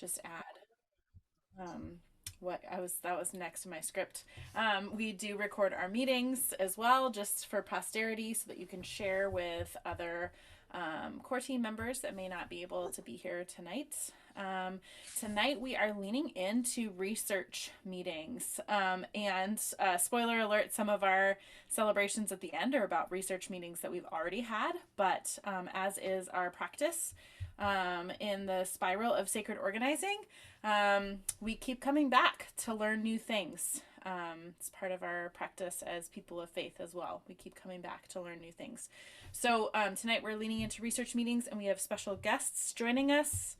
just add that was next in my script. We do record our meetings as well, just for posterity, so that you can share with other core team members that may not be able to be here tonight. Tonight we are leaning into research meetings. And spoiler alert, some of our celebrations at the end are about research meetings that we've already had, but as is our practice in the spiral of sacred organizing, we keep coming back to learn new things. It's part of our practice as people of faith as well. We keep coming back to learn new things. So tonight we're leaning into research meetings, and we have special guests joining us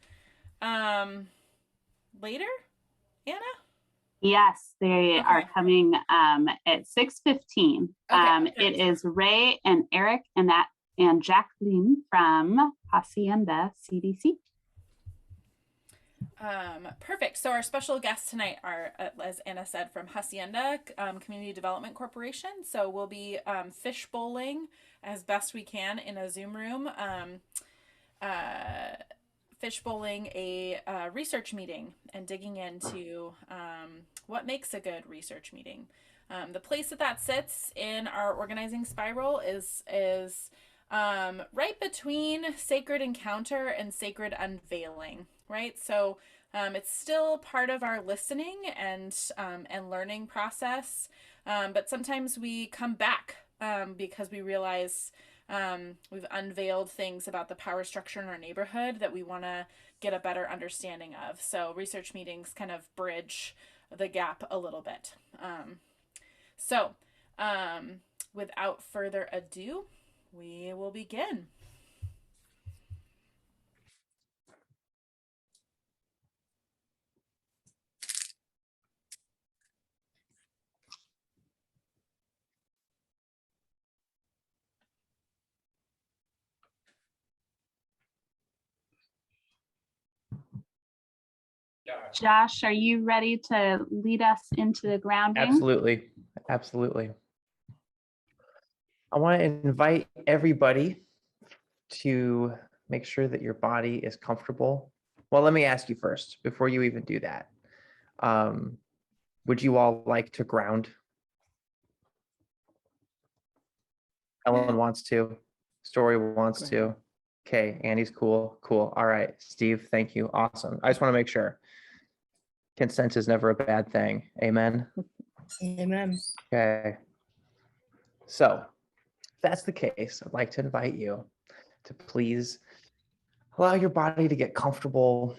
later. Anna? Yes, they Okay. are coming at 6:15. Okay. It is Ray and Eric and Jacqueline from Hacienda CDC. Perfect. So our special guests tonight are, as Anna said, from Hacienda Community Development Corporation. So we'll be fish bowling as best we can in a Zoom room, fish bowling a research meeting and digging into what makes a good research meeting. The place that sits in our organizing spiral is right between sacred encounter and sacred unveiling, right? So it's still part of our listening and learning process, but sometimes we come back because we realize we've unveiled things about the power structure in our neighborhood that we want to get a better understanding of. So research meetings kind of bridge the gap a little bit. So without further ado, we will begin. Josh, are you ready to lead us into the grounding? Absolutely. Absolutely. I want to invite everybody to make sure that your body is comfortable. Well, let me ask you first, before you even do that. Would you all like to ground? Ellen wants to. Story wants to. Okay, Andy's cool. Cool. All right, Steve, thank you. Awesome. I just want to make sure. Consent is never a bad thing. Amen. Amen. Okay. So, if that's the case, I'd like to invite you to please allow your body to get comfortable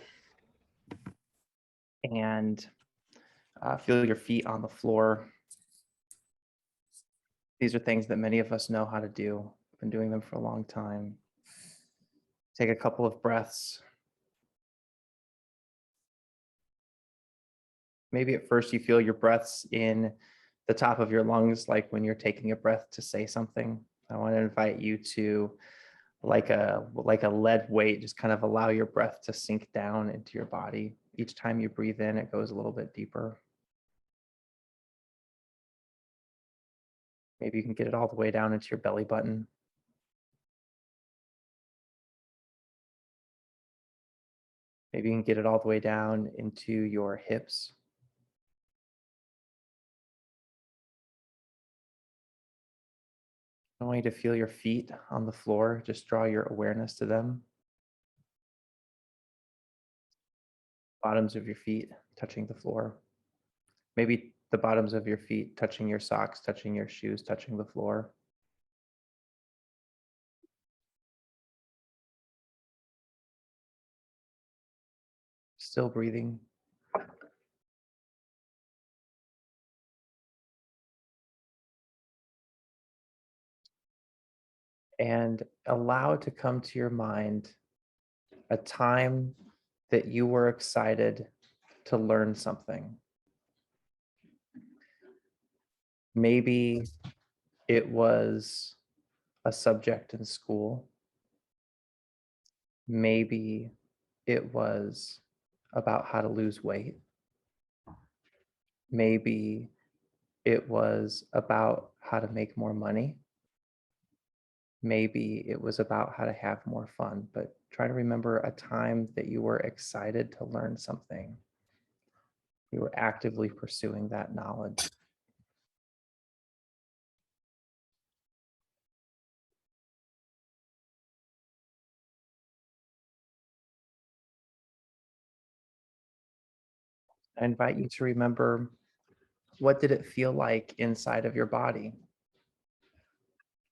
and feel your feet on the floor. These are things that many of us know how to do. I've been doing them for a long time. Take a couple of breaths. Maybe at first you feel your breaths in the top of your lungs, like when you're taking a breath to say something. I want to invite you to, like a lead weight, just kind of allow your breath to sink down into your body. Each time you breathe in, it goes a little bit deeper. Maybe you can get it all the way down into your belly button. Maybe you can get it all the way down into your hips. I want you to feel your feet on the floor. Just draw your awareness to them. Bottoms of your feet touching the floor. Maybe the bottoms of your feet touching your socks, touching your shoes, touching the floor. Still breathing. And allow it to come to your mind a time that you were excited to learn something. Maybe it was a subject in school. Maybe it was about how to lose weight. Maybe it was about how to make more money. maybe it was about how to have more fun, but try to remember a time that you were excited to learn something. You were actively pursuing that knowledge. I invite you to remember, what did it feel like inside of your body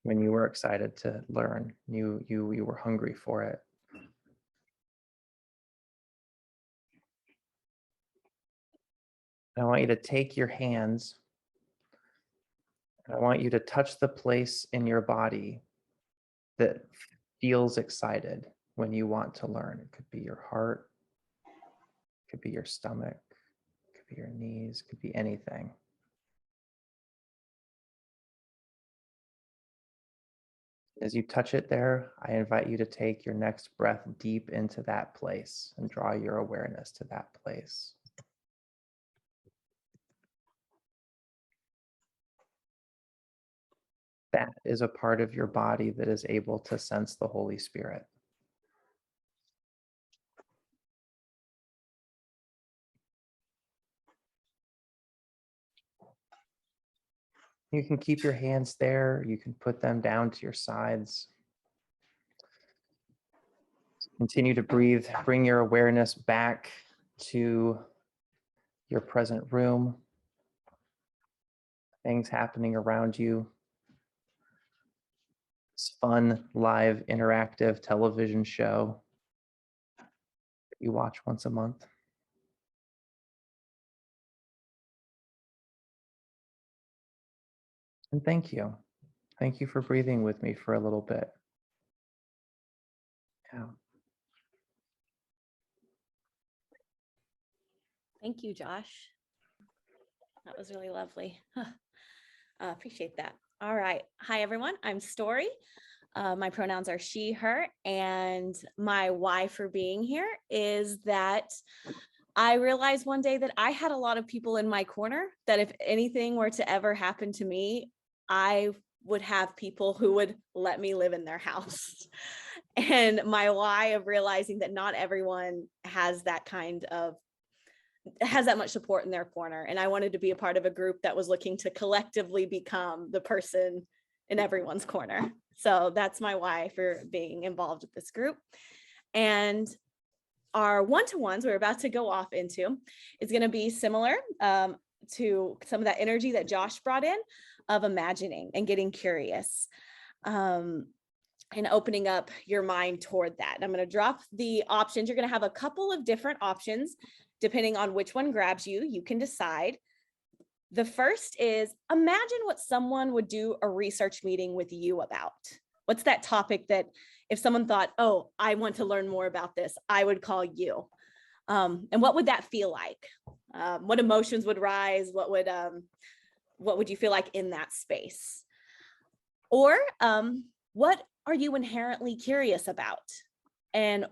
when you were excited to learn? You were hungry for it. I want you to take your hands, and I want you to touch the place in your body that feels excited when you want to learn. It could be your heart, it could be your stomach, it could be your knees, it could be anything. As you touch it there, I invite you to take your next breath deep into that place and draw your awareness to that place. That is a part of your body that is able to sense the Holy Spirit. You can keep your hands there. You can put them down to your sides. Continue to breathe. Bring your awareness back to your present room. Things happening around you. This fun, live, interactive television show that you watch once a month. And thank you. Thank you for breathing with me for a little bit. Yeah. Thank you, Josh. That was really lovely. Appreciate that. All right. Hi, everyone. I'm Story. My pronouns are she, her, and my why for being here is that I realized one day that I had a lot of people in my corner, that if anything were to ever happen to me, I would have people who would let me live in their house. And my why of realizing that not everyone has that much support in their corner. And I wanted to be a part of a group that was looking to collectively become the person in everyone's corner. So that's my why for being involved with this group. And our one-to-ones we're about to go off into is going to be similar to some of that energy that Josh brought in of imagining and getting curious. And opening up your mind toward that. And I'm going to drop the options. You're going to have a couple of different options. Depending on which one grabs you, you can decide. The first is, imagine what someone would do a research meeting with you about. What's that topic that if someone thought, oh, I want to learn more about this, I would call you. And what would that feel like? What emotions would rise? What would you feel like in that space? Or what are you inherently curious about? And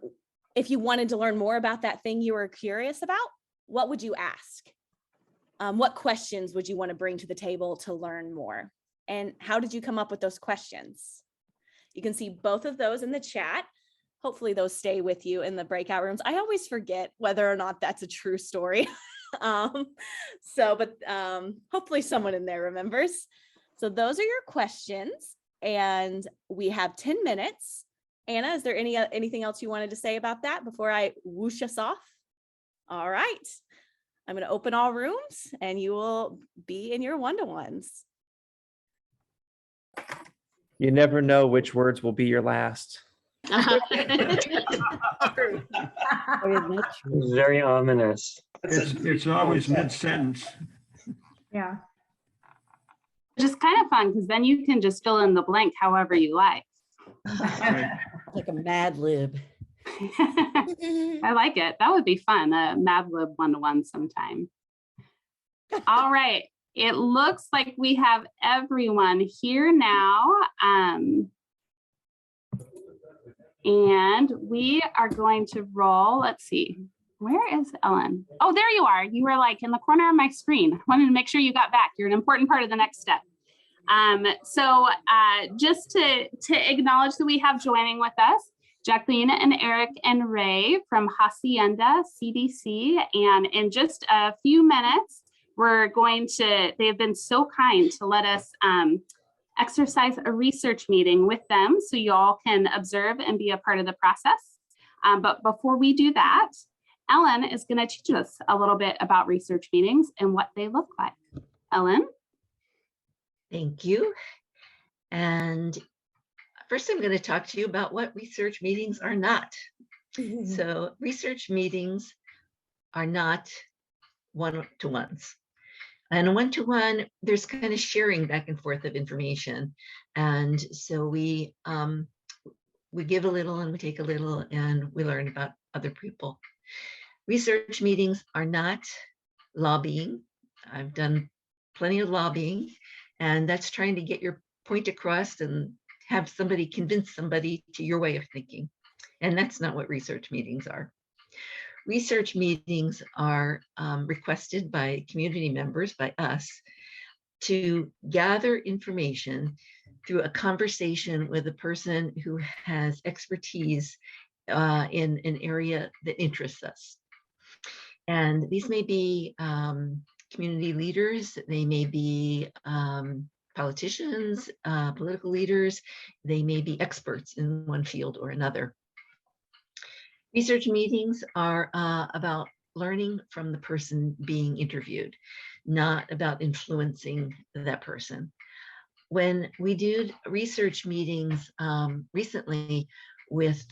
if you wanted to learn more about that thing you were curious about, what would you ask? What questions would you want to bring to the table to learn more? And how did you come up with those questions? You can see both of those in the chat. Hopefully those stay with you in the breakout rooms. I always forget whether or not that's a true story. But hopefully someone in there remembers. So those are your questions. And we have 10 minutes. Anna, is there anything else you wanted to say about that before I whoosh us off? All right. I'm going to open all rooms and you will be in your one-to-ones. You never know which words will be your last. Very ominous. It's always mid-sentence. Yeah. Just kind of fun because then you can just fill in the blank however you like. Right. Like a Mad Lib. I like it. That would be fun. A Mad Lib one-to-one sometime. All right. It looks like we have everyone here now. And we are going to roll. Let's see. Where is Ellen? Oh, there you are. You were like in the corner of my screen. I wanted to make sure you got back. You're an important part of the next step. Just to acknowledge that we have joining with us Jacqueline and Eric and Ray from Hacienda CDC. And in just a few minutes, they have been so kind to let us exercise a research meeting with them so you all can observe and be a part of the process. But before we do that, Ellen is going to teach us a little bit about research meetings and what they look like. Ellen? Thank you. And first, I'm going to talk to you about what research meetings are not. So research meetings are not one-to-ones. And a one-to-one, there's kind of sharing back and forth of information. And so we give a little and we take a little and we learn about other people. Research meetings are not lobbying. I've done plenty of lobbying, and that's trying to get your point across and have somebody convince somebody to your way of thinking. And that's not what research meetings are. Research meetings are requested by community members, by us, to gather information through a conversation with a person who has expertise in an area that interests us. And these may be community leaders, they may be politicians, political leaders, they may be experts in one field or another. Research meetings are about learning from the person being interviewed, not about influencing that person. When we did research meetings recently with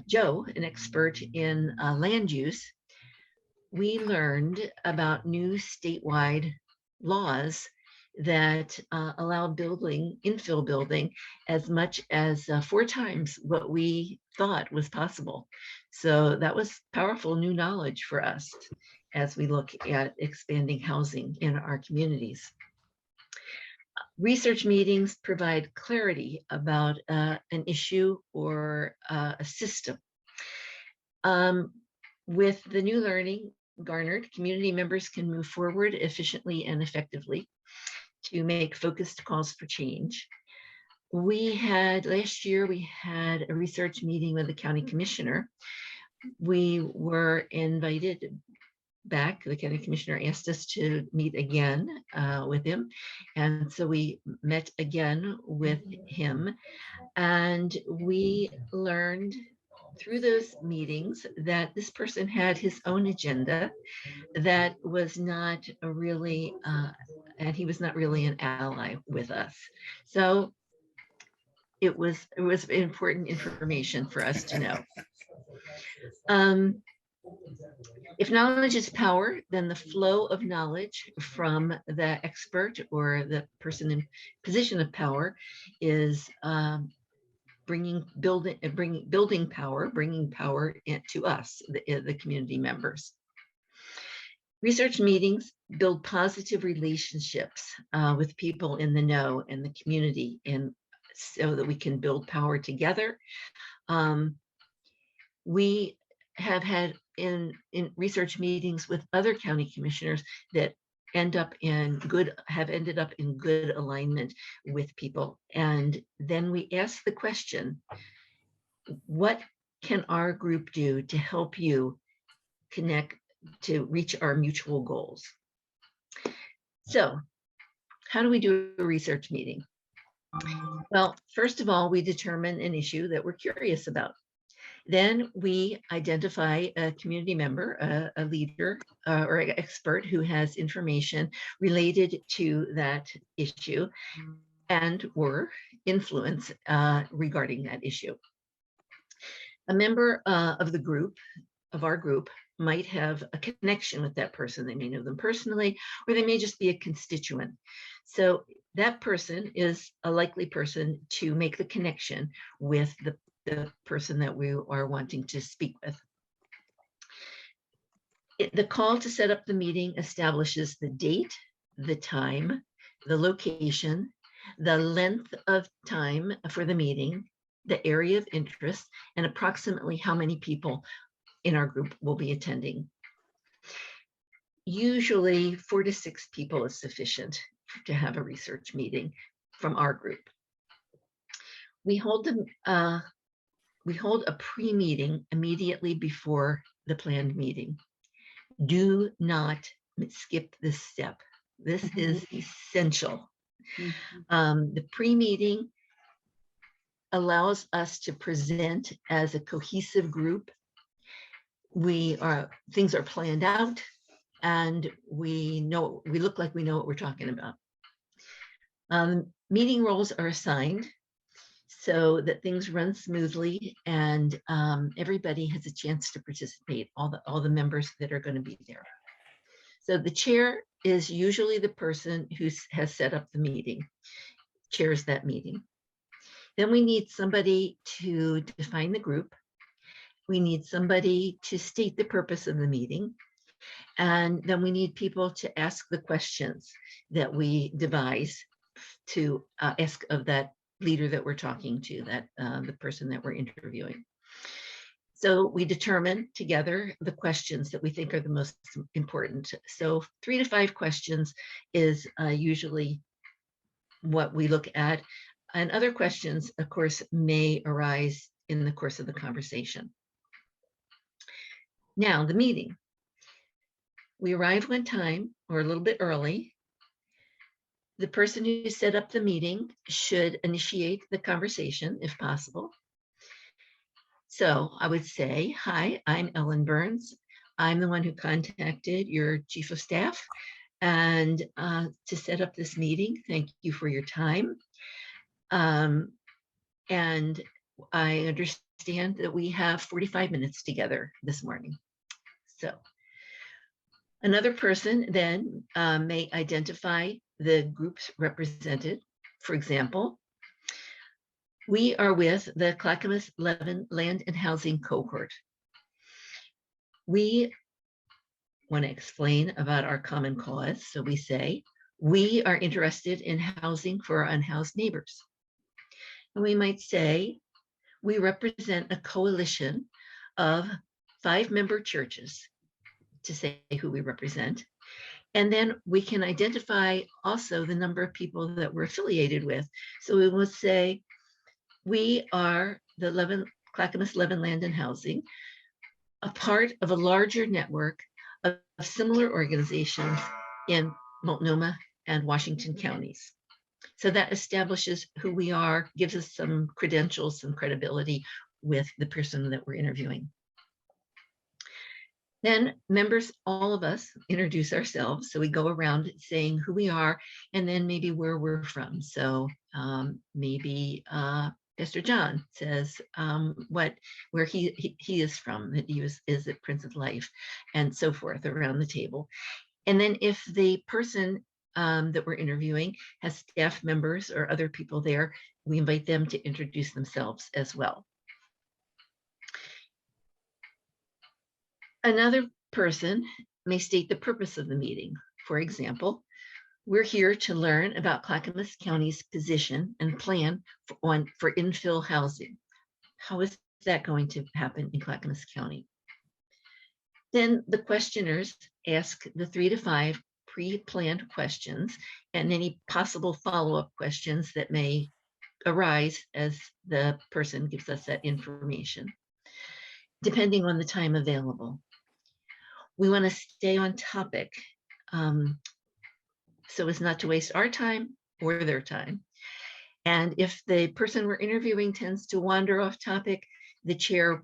Joe, an expert in land use, we learned about new statewide laws that allow building, infill building, as much as 4 times what we thought was possible. So that was powerful new knowledge for us as we look at expanding housing in our communities. Research meetings provide clarity about an issue or a system. With the new learning garnered, community members can move forward efficiently and effectively to make focused calls for change. Last year, we had a research meeting with the county commissioner. We were invited back. The county commissioner asked us to meet again with him. And so we met again with him, and we learned through those meetings that this person had his own agenda that was not really, and he was not really an ally with us. So it was important information for us to know. If knowledge is power, then the flow of knowledge from the expert or the person in position of power is bringing power to us, the community members. Research meetings build positive relationships with people in the know and the community, and so that we can build power together. We have had in research meetings with other county commissioners that have ended up in good alignment with people. And then we ask the question, what can our group do to help you connect to reach our mutual goals? So how do we do a research meeting? Well, first of all, we determine an issue that we're curious about. Then we identify a community member, a leader or an expert who has information related to that issue and or influence regarding that issue. A member of our group, might have a connection with that person. They may know them personally, or they may just be a constituent. So that person is a likely person to make the connection with the person that we are wanting to speak with. The call to set up the meeting establishes the date, the time, the location, the length of time for the meeting, the area of interest, and approximately how many people in our group will be attending. Usually 4 to 6 people is sufficient to have a research meeting. from our group. We hold a pre-meeting immediately before the planned meeting. Do not skip this step. This is essential. The pre-meeting allows us to present as a cohesive group. Things are planned out, and we look like we know what we're talking about. Meeting roles are assigned so that things run smoothly, and everybody has a chance to participate, all the members that are going to be there. So the chair is usually the person who has set up the meeting, chairs that meeting. Then we need somebody to define the group. We need somebody to state the purpose of the meeting. And then we need people to ask the questions that we devise to ask of that leader that we're talking to, that the person that we're interviewing. So we determine together the questions that we think are the most important. So 3 to 5 questions is usually what we look at. And other questions, of course, may arise in the course of the conversation. Now, the meeting. We arrive on time or a little bit early. The person who set up the meeting should initiate the conversation if possible. So I would say, hi, I'm Ellen Burns. I'm the one who contacted your chief of staff and to set up this meeting. Thank you for your time. And I understand that we have 45 minutes together this morning. So another person then may identify the groups represented. For example, we are with the Clackamas Levin Land and Housing Cohort. We want to explain about our common cause. So we say, we are interested in housing for our unhoused neighbors. And we might say, we represent a coalition of 5-member churches, to say who we represent. And then we can identify also the number of people that we're affiliated with. So we will say, we are the Clackamas Levin Land and Housing, a part of a larger network of similar organizations in Multnomah and Washington counties. So that establishes who we are, gives us some credentials, some credibility with the person that we're interviewing. Then members, all of us, introduce ourselves. So we go around saying who we are and then maybe where we're from. So maybe Pastor John says where he is from, that he is at Prince of Life, and so forth around the table. And then if the person that we're interviewing has staff members or other people there, we invite them to introduce themselves as well. Another person may state the purpose of the meeting. For example, we're here to learn about Clackamas County's position and plan for infill housing. How is that going to happen in Clackamas County? Then the questioners ask the 3 to 5 pre-planned questions and any possible follow-up questions that may arise as the person gives us that information, depending on the time available. We want to stay on topic so as not to waste our time or their time. And if the person we're interviewing tends to wander off topic, the chair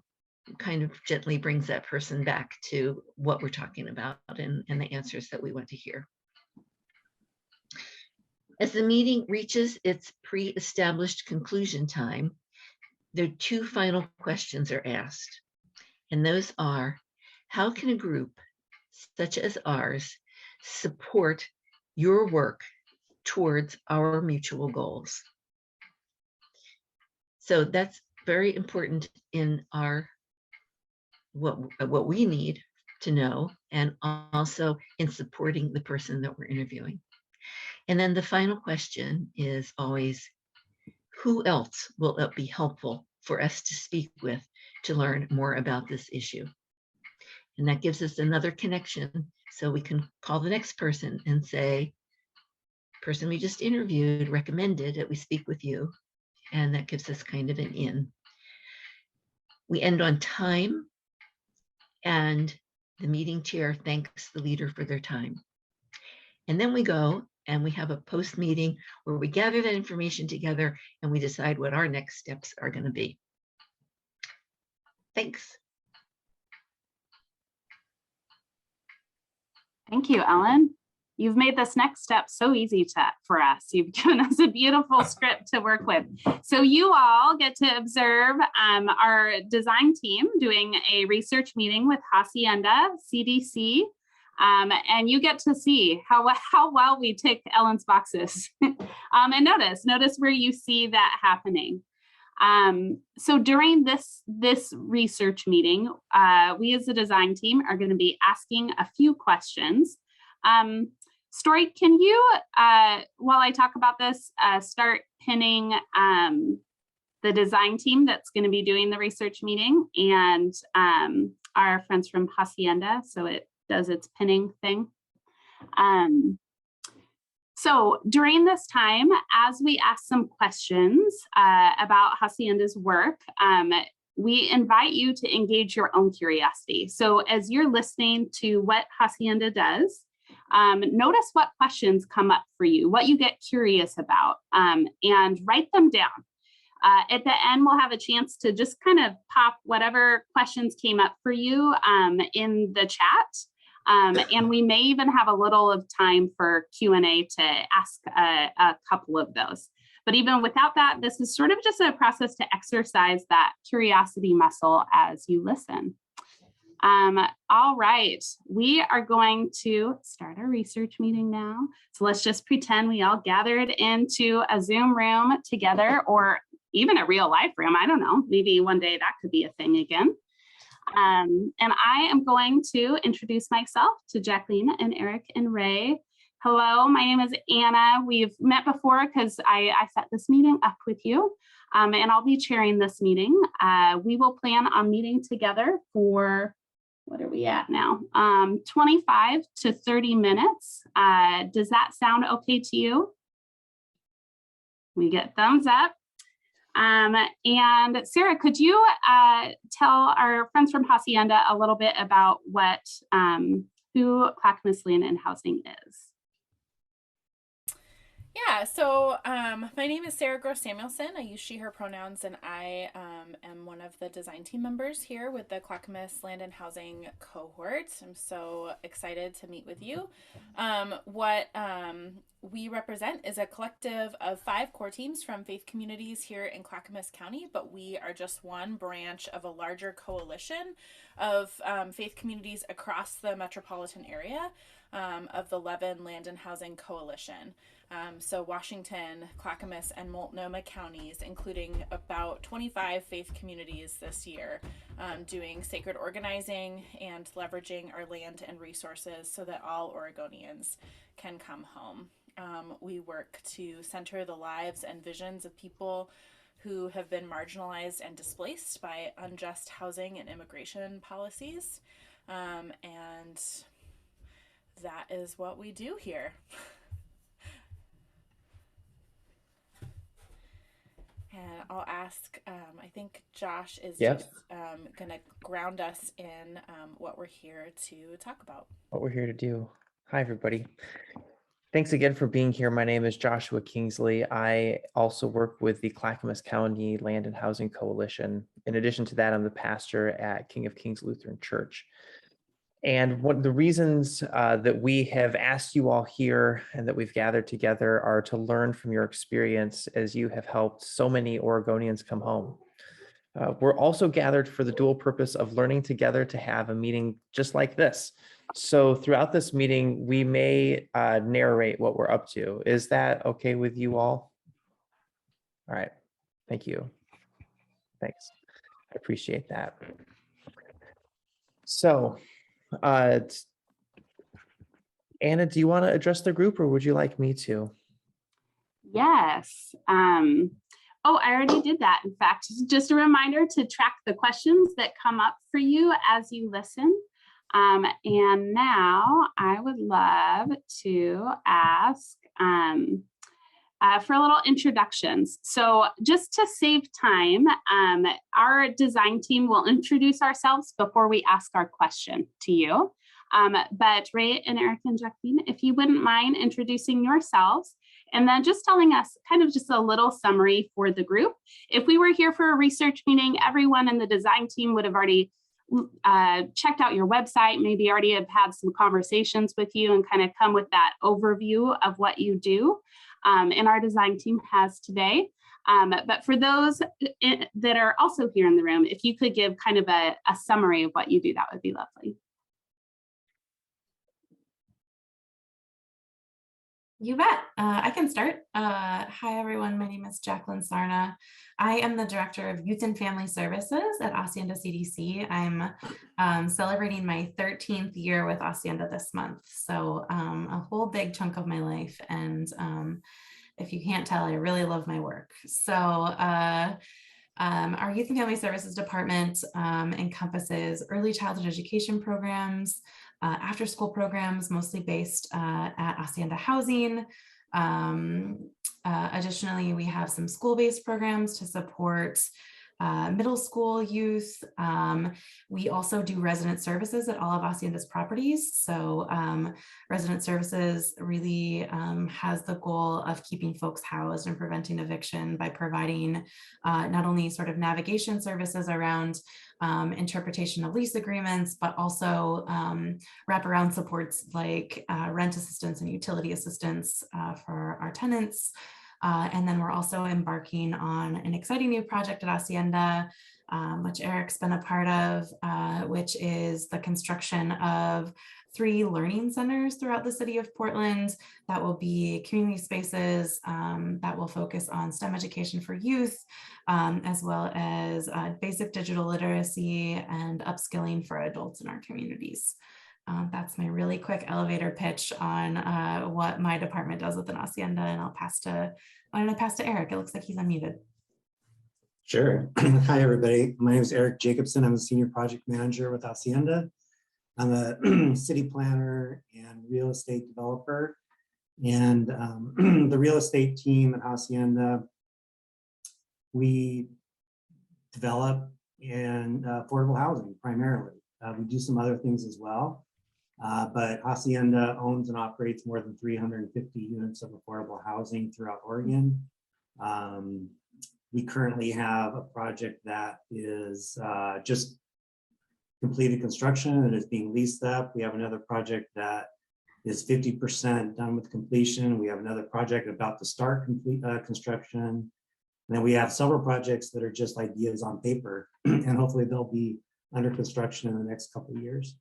kind of gently brings that person back to what we're talking about and the answers that we want to hear. As the meeting reaches its pre-established conclusion time, the 2 final questions are asked. And those are, how can a group such as ours support your work towards our mutual goals? So that's very important in our what we need to know, and also in supporting the person that we're interviewing. And then the final question is always, who else will it be helpful for us to speak with to learn more about this issue? And that gives us another connection, so we can call the next person and say, person we just interviewed recommended that we speak with you, and that gives us kind of an in. We end on time, and the meeting chair thanks the leader for their time. And then we go and we have a post meeting where we gather that information together and we decide what our next steps are going to be. Thanks. Thank you, Ellen. You've made this next step so easy for us. You've given us a beautiful script to work with. So you all get to observe our design team doing a research meeting with Hacienda CDC. And you get to see how well we tick Ellen's boxes. And notice where you see that happening. So during this research meeting, we as the design team are going to be asking a few questions. Story, can you, while I talk about this, start pinning the design team that's going to be doing the research meeting and our friends from Hacienda, so it does its pinning thing. So during this time, as we ask some questions about Hacienda's work, we invite you to engage your own curiosity. So as you're listening to what Hacienda does, notice what questions come up for you, what you get curious about, and write them down. At the end, we'll have a chance to just kind of pop whatever questions came up for you in the chat. And we may even have a little of time for Q&A to ask a couple of those. But even without that, this is sort of just a process to exercise that curiosity muscle as you listen. All right, we are going to start our research meeting now. So let's just pretend we all gathered into a Zoom room together, or even a real life room. I don't know, maybe one day that could be a thing again. And I am going to introduce myself to Jacqueline and Eric and Ray. Hello, my name is Anna. We've met before because I set this meeting up with you, and I'll be chairing this meeting. We will plan on meeting together for, what are we at now? 25 to 30 minutes. Does that sound okay to you? We get thumbs up. And Sarah, could you tell our friends from Hacienda a little bit about what who Clackamas Land and Housing is? Yeah, so my name is Sarah Gross Samuelson. I use she, her pronouns, and I am one of the design team members here with the Clackamas Land and Housing Cohort. I'm so excited to meet with you. What we represent is a collective of 5 core teams from faith communities here in Clackamas County, but we are just one branch of a larger coalition of faith communities across the metropolitan area of the Levin Land and Housing Coalition. So Washington, Clackamas, and Multnomah counties, including about 25 faith communities this year, doing sacred organizing and leveraging our land and resources so that all Oregonians can come home. We work to center the lives and visions of people who have been marginalized and displaced by unjust housing and immigration policies. And that is what we do here. And I'll ask, I think Josh is just going to ground us in what we're here to talk about. What we're here to do. Hi, everybody. Thanks again for being here. My name is Joshua Kingsley. I also work with the Clackamas County Land and Housing Coalition. In addition to that, I'm the pastor at King of Kings Lutheran Church. And one of the reasons that we have asked you all here and that we've gathered together are to learn from your experience as you have helped so many Oregonians come home. We're also gathered for the dual purpose of learning together to have a meeting just like this. So throughout this meeting, we may narrate what we're up to. Is that okay with you all? All right. Thank you. Thanks. I appreciate that. So, Anna, do you want to address the group or would you like me to? Yes. Oh, I already did that. In fact, just a reminder to track the questions that come up for you as you listen. And now I would love to ask for a little introductions. So just to save time, our design team will introduce ourselves before we ask our question to you. But Ray and Eric and Jacqueline, if you wouldn't mind introducing yourselves and then just telling us kind of just a little summary for the group. If we were here for a research meeting, everyone in the design team would have already checked out your website, maybe already have had some conversations with you and kind of come with that overview of what you do. And our design team has today. But for those that are also here in the room, if you could give kind of a summary of what you do, that would be lovely. You bet. I can start. Hi, everyone. My name is Jacqueline Sarna. I am the Director of Youth and Family Services at Hacienda CDC. I'm celebrating my 13th year with Hacienda this month. So a whole big chunk of my life. And if you can't tell, I really love my work. So our Youth and Family Services Department encompasses early childhood education programs, after school programs, mostly based at Hacienda Housing. Additionally, we have some school-based programs to support middle school youth. We also do resident services at all of Hacienda's properties. So resident services really has the goal of keeping folks housed and preventing eviction by providing not only sort of navigation services around interpretation of lease agreements, but also wraparound supports like rent assistance and utility assistance for our tenants. And then we're also embarking on an exciting new project at Hacienda, which Eric's been a part of, which is the construction of 3 learning centers throughout the city of Portland that will be community spaces that will focus on STEM education for youth, as well as basic digital literacy and upskilling for adults in our communities. That's my really quick elevator pitch on what my department does within Hacienda, and why don't I pass to Eric? It looks like he's unmuted. Sure. Hi, everybody. My name is Eric Jacobson. I'm a senior project manager with Hacienda. I'm a city planner and real estate developer. And the real estate team at Hacienda, we develop in affordable housing primarily. We do some other things as well. But Hacienda owns and operates more than 350 units of affordable housing throughout Oregon. We currently have a project that is just completed construction and is being leased up. We have another project that is 50% done with completion. We have another project about to start construction. And then we have several projects that are just ideas on paper, and hopefully they'll be under construction in the next couple of years.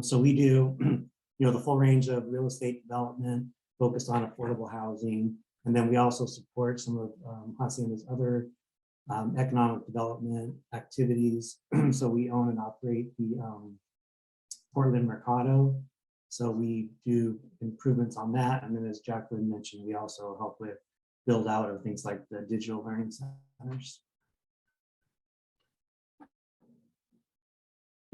So we do, the full range of real estate development focused on affordable housing. And then we also support some of Hacienda's other economic development activities. So we own and operate the Portland Mercado. So we do improvements on that. And then as Jacqueline mentioned, we also help with build out of things like the digital learning centers.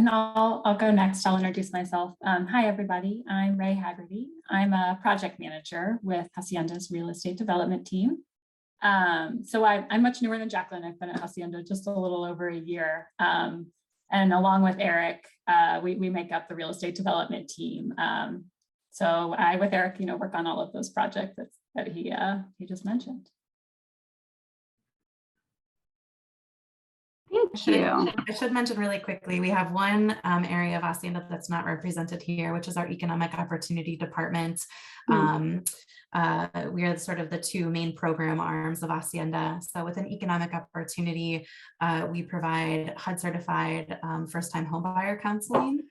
And I'll go next. I'll introduce myself. Hi, everybody. I'm Ray Haggerty. I'm a project manager with Hacienda's real estate development team. So I'm much newer than Jacqueline. I've been at Hacienda just a little over a year. And along with Eric, we make up the real estate development team. So I, with Eric, work on all of those projects that he just mentioned. Thank you. I should mention really quickly, we have one area of Hacienda that's not represented here, which is our economic opportunity department. We are sort of the 2 main program arms of Hacienda. So within economic opportunity, we provide HUD certified first-time homebuyer counseling.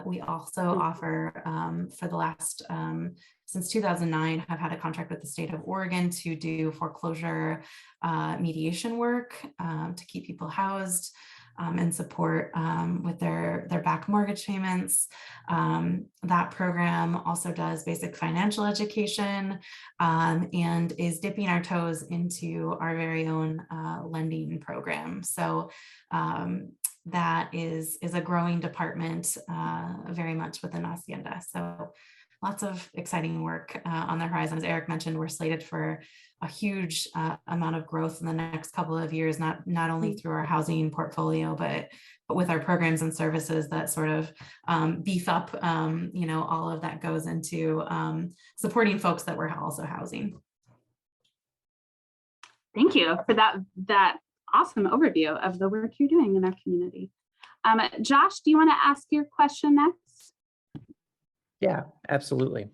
We also offer for the last, since 2009, have had a contract with the state of Oregon to do foreclosure mediation work to keep people housed and support with their back mortgage payments. That program also does basic financial education and is dipping our toes into our very own lending program. So that is a growing department very much within Hacienda. So lots of exciting work on the horizon. As Eric mentioned, we're slated for a huge amount of growth in the next couple of years, not only through our housing portfolio, but with our programs and services that sort of beef up, all of that goes into supporting folks that we're also housing. Thank you for that awesome overview of the work you're doing in our community. Josh, do you want to ask your question next? Yeah, absolutely.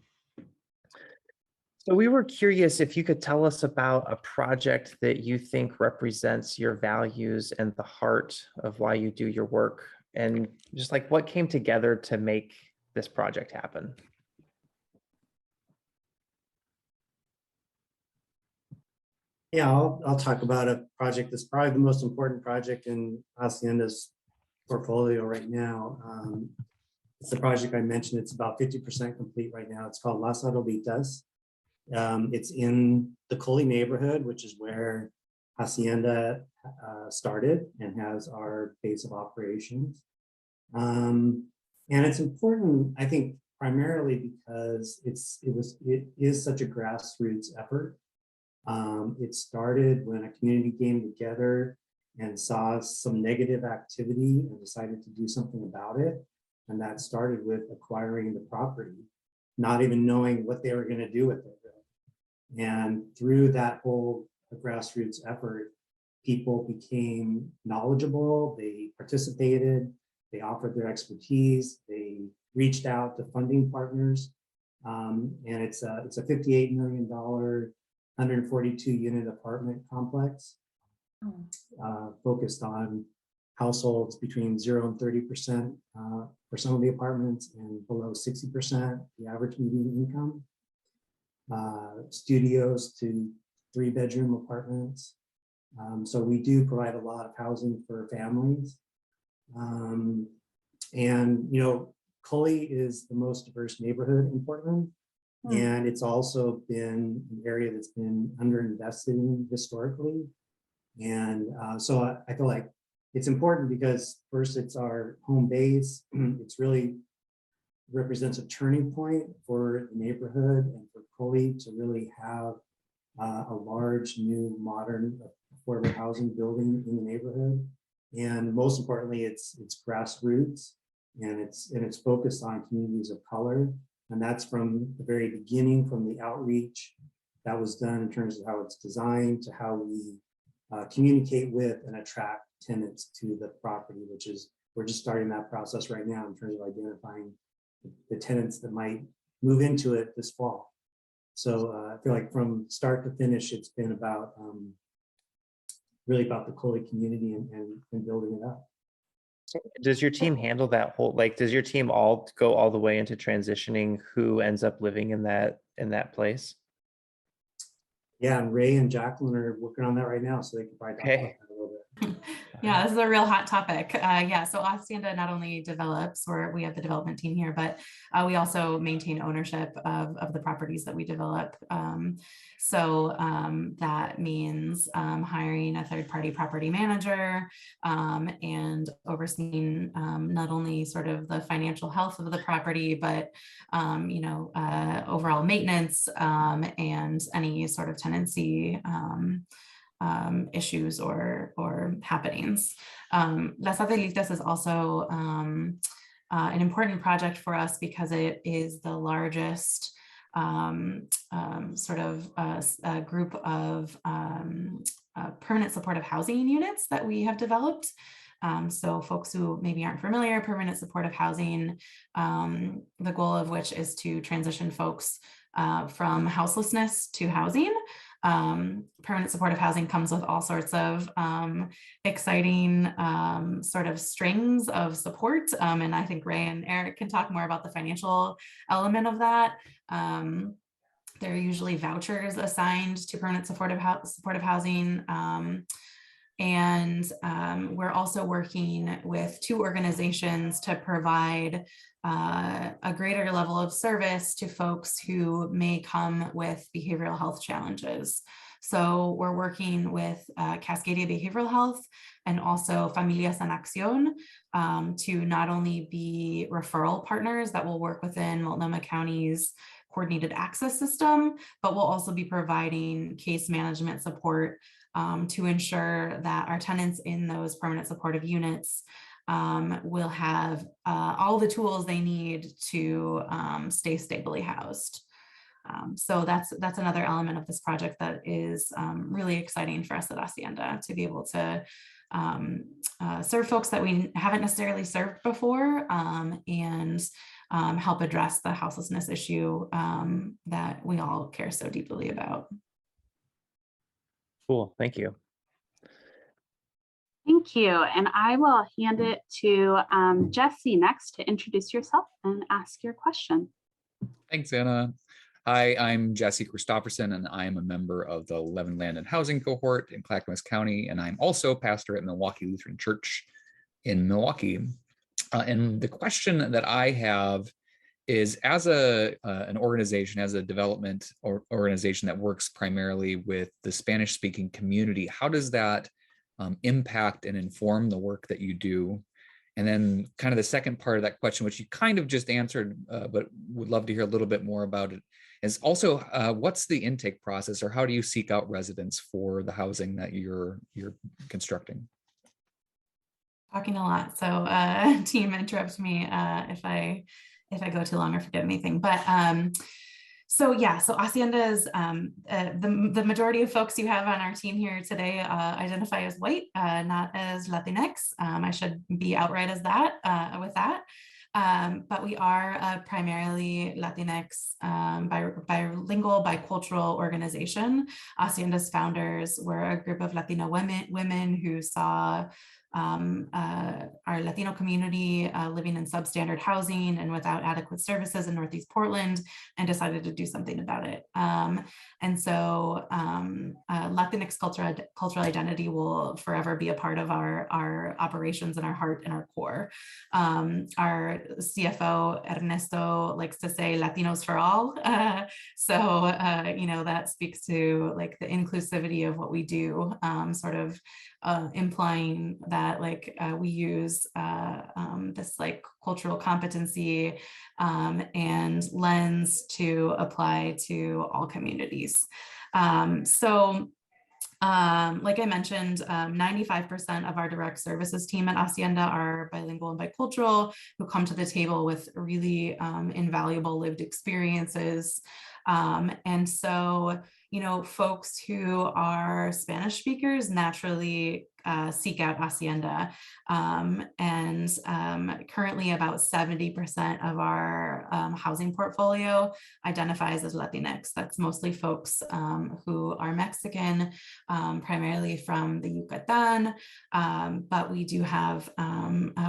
So we were curious if you could tell us about a project that you think represents your values and the heart of why you do your work, and just like what came together to make this project happen. Yeah, I'll talk about a project that's probably the most important project in Hacienda's portfolio right now. It's the project I mentioned. It's about 50% complete right now. It's called Las Salitas. It's in the Coley neighborhood, which is where Hacienda started and has our base of operations. And it's important, I think, primarily because it is such a grassroots effort. It started when a community came together and saw some negative activity and decided to do something about it. And that started with acquiring the property, not even knowing what they were going to do with it. And through that whole grassroots effort, people became knowledgeable, they participated, they offered their expertise, they reached out to funding partners. And it's a $58 million, 142 unit apartment complex focused on households between 0 and 30% for some of the apartments and below 60% the average median income. Studios to 3-bedroom apartments. So we do provide a lot of housing for families. And, Coley is the most diverse neighborhood in Portland. And it's also been an area that's been underinvested in historically. And so I feel like it's important because first it's our home base. It's really represents a turning point for the neighborhood and for Coley to really have a large, new, modern, affordable housing building in the neighborhood. And most importantly, it's grassroots and it's focused on communities of color. And that's from the very beginning, from the outreach that was done in terms of how it's designed to how we communicate with and attract tenants to the property, which is, we're just starting that process right now in terms of identifying the tenants that might move into it this fall. So I feel like from start to finish, it's been about really about the Coley community and building it up. Does your team handle that whole, does your team all go all the way into transitioning who ends up living in that place? Yeah, and Ray and Jacqueline are working on that right now, so they can probably talk about that a little bit. Yeah, this is a real hot topic. So Hacienda not only develops, or we have the development team here, but we also maintain ownership of the properties that we develop. So that means hiring a third-party property manager and overseeing not only sort of the financial health of the property, but overall maintenance and any sort of tenancy issues or happenings. Las Salitas is also an important project for us because it is the largest group of permanent supportive housing units that we have developed. So folks who maybe aren't familiar, permanent supportive housing, the goal of which is to transition folks from houselessness to housing. Permanent supportive housing comes with all sorts of exciting sort of strings of support. And I think Ray and Eric can talk more about the financial element of that. There are usually vouchers assigned to permanent supportive housing. And we're also working with 2 organizations to provide a greater level of service to folks who may come with behavioral health challenges. So we're working with Cascadia Behavioral Health and also Familias en Acción to not only be referral partners that will work within Multnomah County's coordinated access system, but we'll also be providing case management support to ensure that our tenants in those permanent supportive units will have all the tools they need to stay stably housed. So that's another element of this project that is really exciting for us at Hacienda, to be able to serve folks that we haven't necessarily served before and help address the houselessness issue that we all care so deeply about. Cool, thank you. Thank you. And I will hand it to Jesse next to introduce yourself and ask your question. Thanks, Anna. Hi, I'm Jesse Christopherson, and I am a member of the Levin Land and Housing Cohort in Clackamas County, and I'm also pastor at Milwaukee Lutheran Church in Milwaukee. And the question that I have is, as an organization, as a development organization that works primarily with the Spanish-speaking community, how does that impact and inform the work that you do? And then kind of the second part of that question, which you kind of just answered, but would love to hear a little bit more about it, is also what's the intake process, or how do you seek out residents for the housing that you're constructing? Talking a lot, so team, interrupt me if I go too long or forget anything. But so yeah, so Hacienda is the majority of folks you have on our team here today identify as white, not as Latinx. I should be outright as that with that. But we are a primarily Latinx, bilingual, bicultural organization. Hacienda's founders were a group of Latino women who saw our Latino community living in substandard housing and without adequate services in Northeast Portland, and decided to do something about it. And so Latinx cultural identity will forever be a part of our operations and our heart and our core. Our CFO Ernesto likes to say Latinos for all. So you know, that speaks to like the inclusivity of what we do, sort of implying that like we use this like cultural competency and lens to apply to all communities. Like I mentioned, 95% of our direct services team at Hacienda are bilingual and bicultural, who come to the table with really invaluable lived experiences. And so, you know, folks who are Spanish speakers naturally seek out Hacienda. And currently about 70% of our housing portfolio identifies as Latinx. That's mostly folks who are Mexican, primarily from the Yucatan, but we do have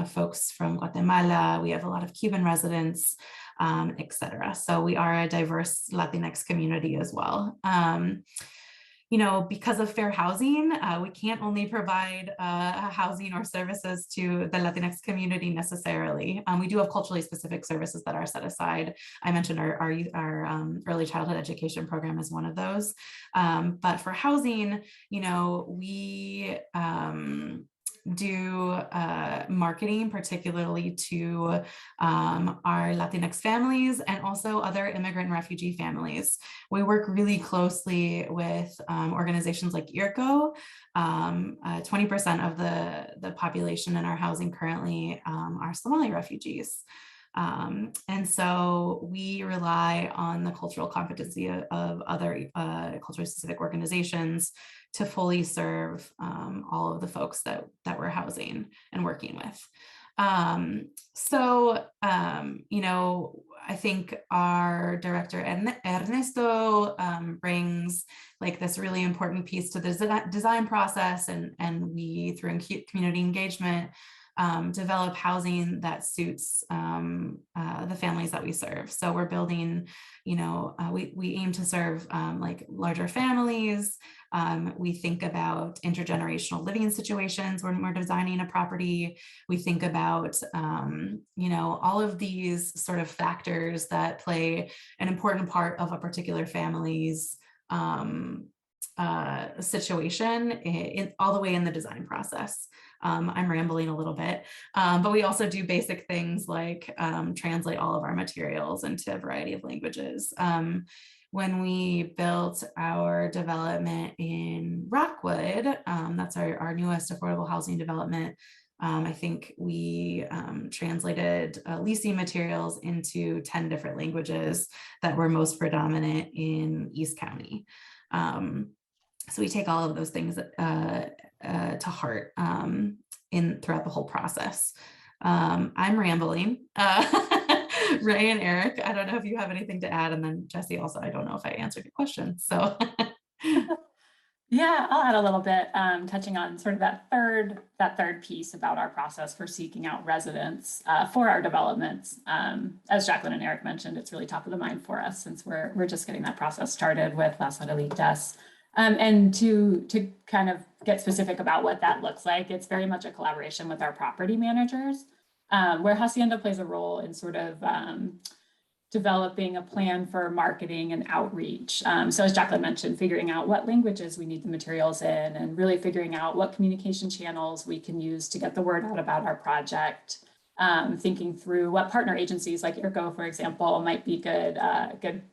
folks from Guatemala. We have a lot of Cuban residents, et cetera. So we are a diverse Latinx community as well. You know, because of fair housing, we can't only provide housing or services to the Latinx community necessarily. We do have culturally specific services that are set aside. I mentioned our early childhood education program is one of those. But for housing, you know, we do marketing, particularly to our Latinx families and also other immigrant and refugee families. We work really closely with organizations like IRCO. 20% of the population in our housing currently are Somali refugees. And so we rely on the cultural competency of other culturally specific organizations to fully serve all of the folks that we're housing and working with. You know, I think our director Ernesto brings like this really important piece to the design process, and we, through community engagement, develop housing that suits the families that we serve. So we're building, you know, we aim to serve like larger families. We think about intergenerational living situations when we're designing a property. We think about, you know, all of these sort of factors that play an important part of a particular family's situation all the way in the design process. I'm rambling a little bit, but we also do basic things like translate all of our materials into a variety of languages. When we built our development in Rockwood, that's our newest affordable housing development, I think we translated leasing materials into 10 different languages that were most predominant in East County. So we take all of those things to heart throughout the whole process. I'm rambling. Ray and Eric, I don't know if you have anything to add, and then Jesse also, I don't know if I answered your question. So yeah, I'll add a little bit, touching on sort of that third piece about our process for seeking out residents for our developments. As Jacqueline and Eric mentioned, it's really top of the mind for us since we're just getting that process started with Salitas. And to kind of get specific about what that looks like, it's very much a collaboration with our property managers, where Hacienda plays a role in sort of developing a plan for marketing and outreach. So as Jacqueline mentioned, figuring out what languages we need the materials in and really figuring out what communication channels we can use to get the word out about our project. Thinking through what partner agencies like IRCO, for example, might be good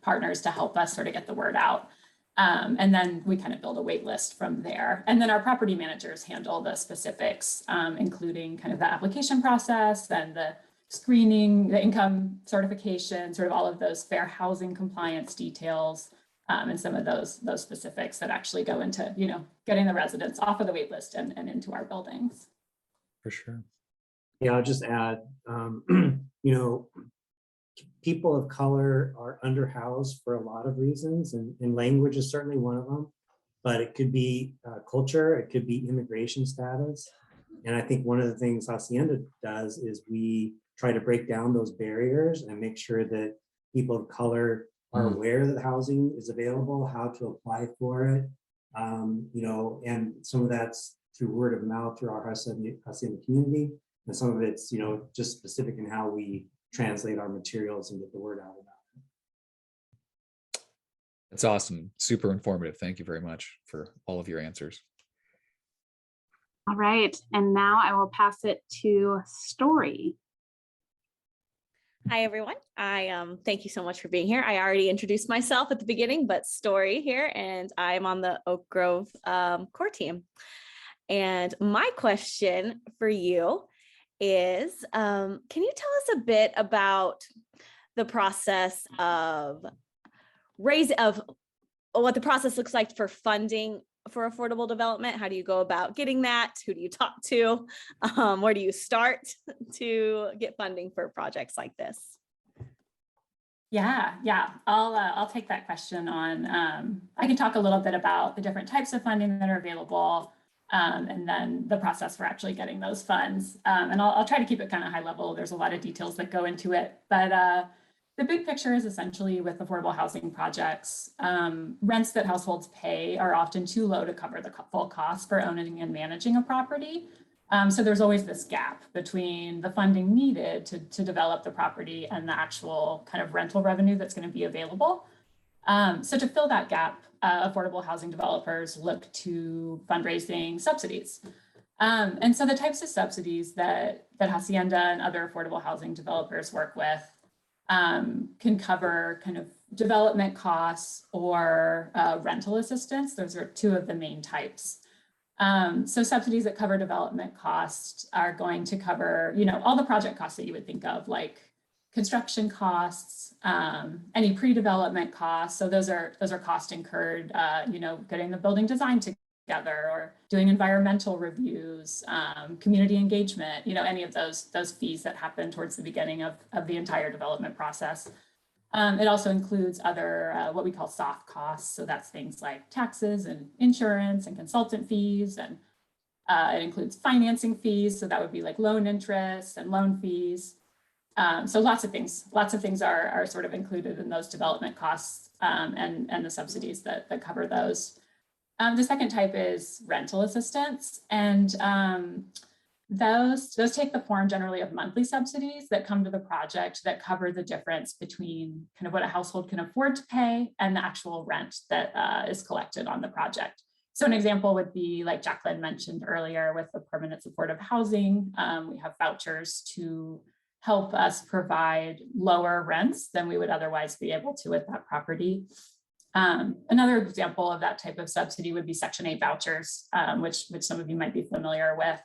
partners to help us sort of get the word out. And then we kind of build a wait list from there. And then our property managers handle the specifics, including kind of the application process and the screening, the income certification, sort of all of those fair housing compliance details, and some of those specifics that actually go into, getting the residents off of the wait list and into our buildings. For sure. Yeah, I'll just add, people of color are underhoused for a lot of reasons, and language is certainly one of them, but it could be culture, it could be immigration status. And I think one of the things Hacienda does is we try to break down those barriers and make sure that people of color are aware that housing is available, how to apply for it, and some of that's through word of mouth through our Hacienda community, and some of it's, just specific in how we translate our materials and get the word out about it. That's awesome. Super informative. Thank you very much for all of your answers. All right, and now I will pass it to Story. Hi, everyone. I thank you so much for being here. I already introduced myself at the beginning, but Story here, and I'm on the Oak Grove core team. And my question for you is, can you tell us a bit about the process of what the process looks like for funding for affordable development? How do you go about getting that? Who do you talk to? Where do you start to get funding for projects like this? Yeah, I'll take that question on. I can talk a little bit about the different types of funding that are available, and then the process for actually getting those funds. And I'll try to keep it kind of high level. There's a lot of details that go into it, but the big picture is essentially with affordable housing projects, rents that households pay are often too low to cover the full cost for owning and managing a property. So there's always this gap between the funding needed to develop the property and the actual kind of rental revenue that's going to be available. So to fill that gap, affordable housing developers look to fundraising subsidies. And so the types of subsidies that Hacienda and other affordable housing developers work with can cover kind of development costs or rental assistance. Those are two of the main types. So subsidies that cover development costs are going to cover, all the project costs that you would think of, like construction costs, any pre-development costs. So those are costs incurred, getting the building design together or doing environmental reviews, community engagement, any of those fees that happen towards the beginning of the entire development process. It also includes other, what we call soft costs. So that's things like taxes and insurance and consultant fees. And it includes financing fees. So that would be like loan interest and loan fees. So lots of things are sort of included in those development costs and the subsidies that cover those. The second type is rental assistance. And those take the form generally of monthly subsidies that come to the project that cover the difference between kind of what a household can afford to pay and the actual rent that is collected on the project. So an example would be, like Jacqueline mentioned earlier, with the permanent supportive housing, we have vouchers to help us provide lower rents than we would otherwise be able to at that property. Another example of that type of subsidy would be Section 8 vouchers, which some of you might be familiar with.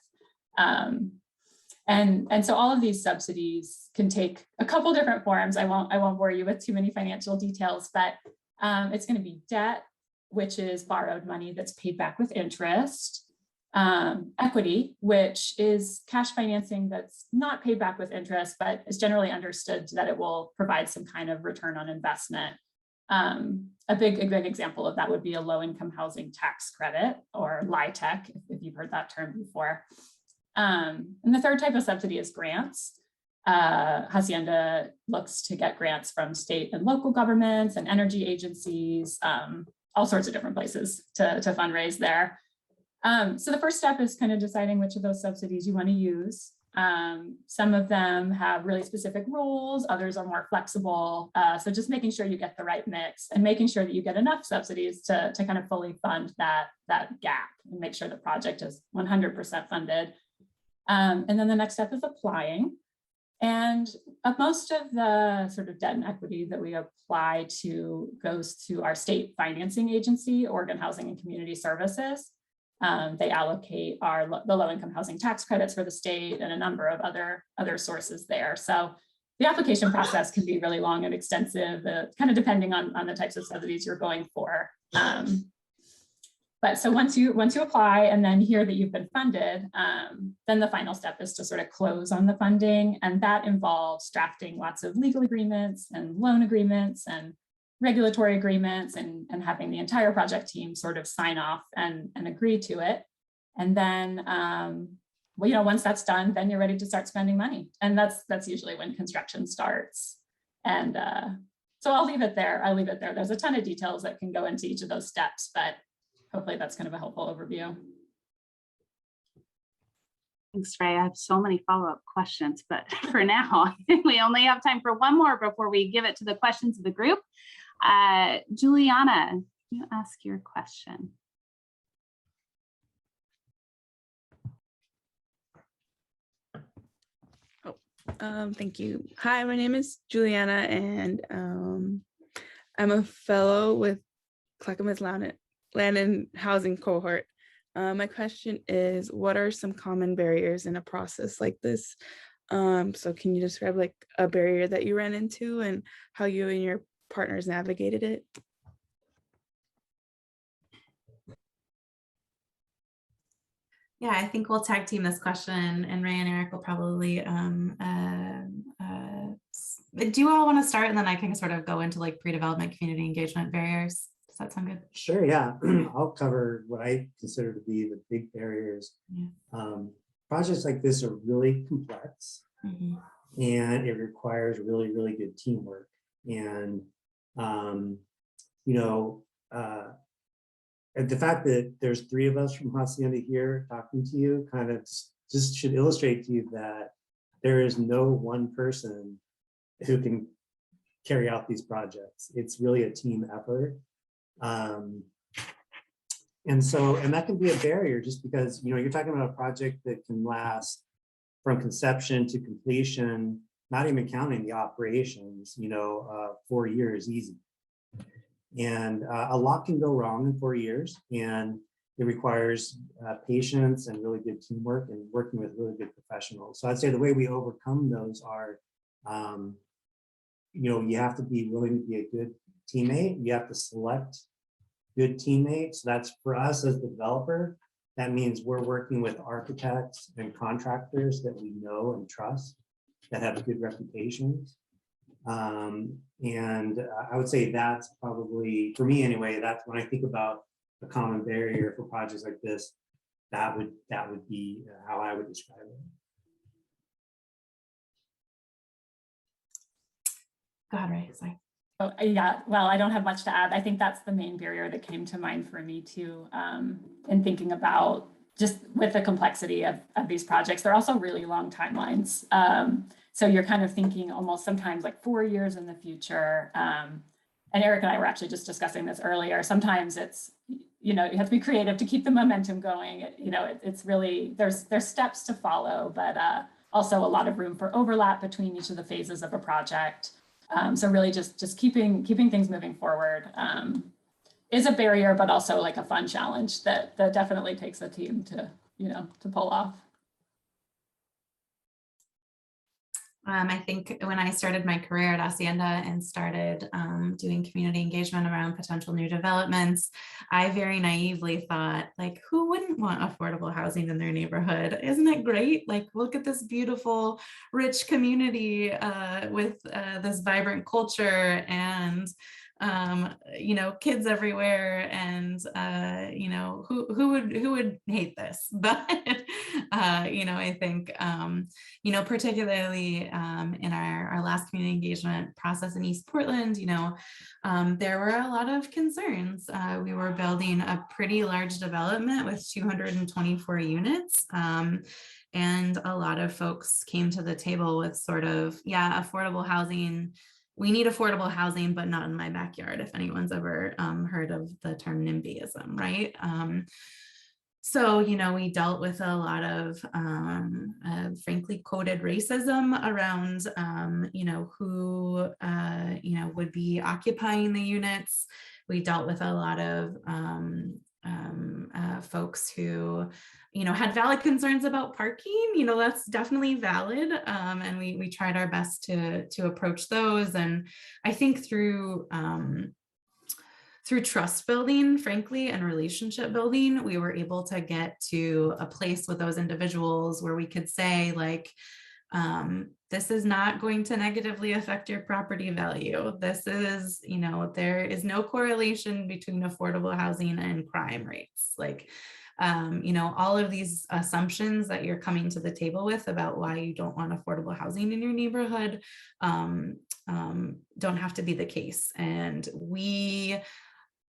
And so all of these subsidies can take a couple different forms. I won't bore you with too many financial details, but it's going to be debt, which is borrowed money that's paid back with interest. Equity, which is cash financing that's not paid back with interest, but is generally understood that it will provide some kind of return on investment. A big example of that would be a low-income housing tax credit, or LIHTC, if you've heard that term before. And the third type of subsidy is grants. Hacienda looks to get grants from state and local governments and energy agencies, all sorts of different places to fundraise there. So the first step is kind of deciding which of those subsidies you want to use. Some of them have really specific rules, others are more flexible. So just making sure you get the right mix and making sure that you get enough subsidies to kind of fully fund that gap and make sure the project is 100% funded. And then the next step is applying. And most of the sort of debt and equity that we apply to goes to our state financing agency, Oregon Housing and Community Services. They allocate the low-income housing tax credits for the state and a number of other sources there. So the application process can be really long and extensive, kind of depending on the types of subsidies you're going for. But so once you apply and then hear that you've been funded, then the final step is to sort of close on the funding. And that involves drafting lots of legal agreements and loan agreements and regulatory agreements and having the entire project team sort of sign off and agree to it. And then, once that's done, then you're ready to start spending money. And that's usually when construction starts. And so I'll leave it there. There's a ton of details that can go into each of those steps, but hopefully that's kind of a helpful overview. Thanks, Ray. I have so many follow-up questions, but for now, we only have time for one more before we give it to the questions of the group. Juliana, can you ask your question? Thank you. Hi, my name is Juliana, and I'm a fellow with Clackamas Land and Housing Cohort. My question is, what are some common barriers in a process like this? So can you describe like a barrier that you ran into and how you and your partners navigated it? Yeah, I think we'll tag team this question, and Ray and Eric will probably do you all want to start, and then I can sort of go into like pre-development community engagement barriers? Does that sound good? Sure, yeah. I'll cover what I consider to be the big barriers. Yeah. Projects like this are really complex, Mm-hmm. and it requires really, really good teamwork. And the fact that there's 3 of us from Hacienda here talking to you kind of just should illustrate to you that there is no one person who can carry out these projects. It's really a team effort. And that can be a barrier, just because, you're talking about a project that can last from conception to completion, not even counting the operations, 4 years easy. And a lot can go wrong in 4 years, and it requires patience and really good teamwork and working with really good professionals. So I'd say the way we overcome those are, you have to be willing to be a good teammate. You have to select good teammates. That's for us as the developer. That means we're working with architects and contractors that we know and trust, that have good reputations. And I would say that's probably, for me anyway, that's when I think about a common barrier for projects like this, that would be how I would describe it. Go ahead, Ray. Sorry. Oh, yeah, well, I don't have much to add. I think that's the main barrier that came to mind for me too, in thinking about just with the complexity of these projects, they're also really long timelines. So you're kind of thinking almost sometimes like 4 years in the future. And Eric and I were actually just discussing this earlier. Sometimes it's, you have to be creative to keep the momentum going. It's really, there's steps to follow, but also a lot of room for overlap between each of the phases of a project. So really just keeping things moving forward is a barrier, but also like a fun challenge that definitely takes a team to pull off. I think when I started my career at Hacienda and started doing community engagement around potential new developments, I very naively thought, like, who wouldn't want affordable housing in their neighborhood? Isn't it great? Like, look at this beautiful, rich community with this vibrant culture and kids everywhere, and who would hate this? But I think particularly in our last community engagement process in East Portland, there were a lot of concerns. We were building a pretty large development with 224 units. And a lot of folks came to the table with sort of, affordable housing. We need affordable housing, but not in my backyard, if anyone's ever heard of the term NIMBYism, right? So, we dealt with a lot of, frankly, coded racism around, who, would be occupying the units. We dealt with a lot of folks who, had valid concerns about parking. That's definitely valid. And we tried our best to approach those. And I think through trust building, frankly, and relationship building, we were able to get to a place with those individuals where we could say, like, this is not going to negatively affect your property value. This is, there is no correlation between affordable housing and crime rates. Like, all of these assumptions that you're coming to the table with about why you don't want affordable housing in your neighborhood don't have to be the case. And we,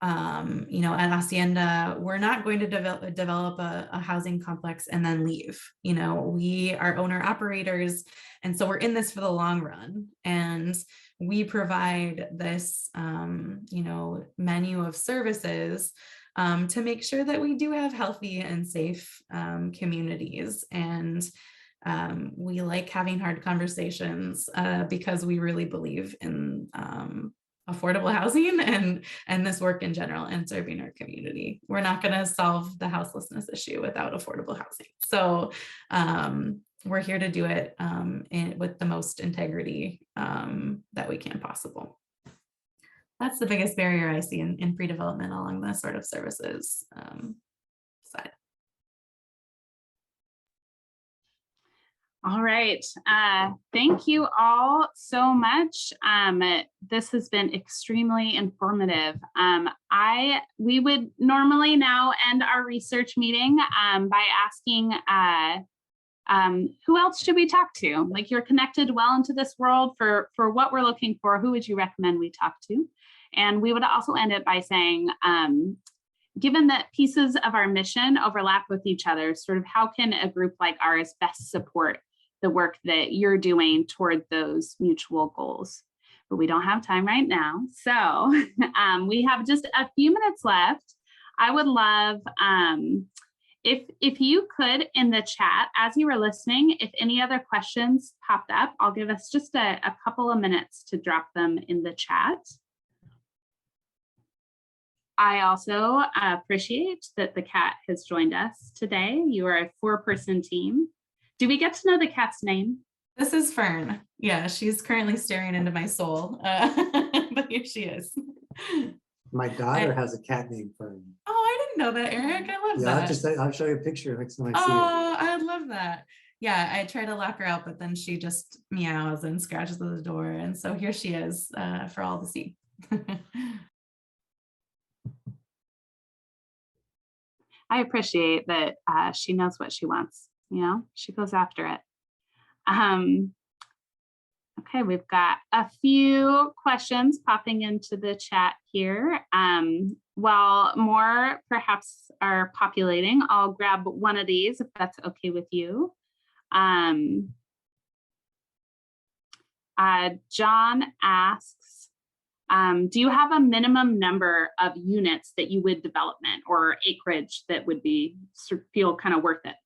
at Hacienda, we're not going to develop a housing complex and then leave. We are owner operators, and so we're in this for the long run. And we provide this, menu of services to make sure that we do have healthy and safe communities. And we like having hard conversations because we really believe in affordable housing and this work in general and serving our community. We're not going to solve the houselessness issue without affordable housing. So we're here to do it with the most integrity that we can possible. That's the biggest barrier I see in pre-development along the sort of services side. All right. Thank you all so much. This has been extremely informative. We would normally now end our research meeting by asking who else should we talk to? Like, you're connected well into this world for what we're looking for. Who would you recommend we talk to? And we would also end it by saying, given that pieces of our mission overlap with each other, sort of how can a group like ours best support the work that you're doing toward those mutual goals? But we don't have time right now. So we have just a few minutes left. I would love if you could, in the chat, as you were listening, if any other questions popped up, I'll give us just a couple of minutes to drop them in the chat. I also appreciate that the cat has joined us today. You are a 4-person team. Do we get to know the cat's name? This is Fern. Yeah, she's currently staring into my soul, but here she is. My daughter has a cat named Fern. Oh, I didn't know that, Eric. I love that. I'll show you a picture next time I see Oh, I love that. Yeah, I try to lock her out, but then she just meows and scratches at the door. And so here she is for all to see. I appreciate that she knows what she wants. She goes after it. Okay, we've got a few questions popping into the chat here. While more perhaps are populating, I'll grab one of these if that's okay with you. John asks, do you have a minimum number of units that you would development or acreage that would be feel kind of worth it?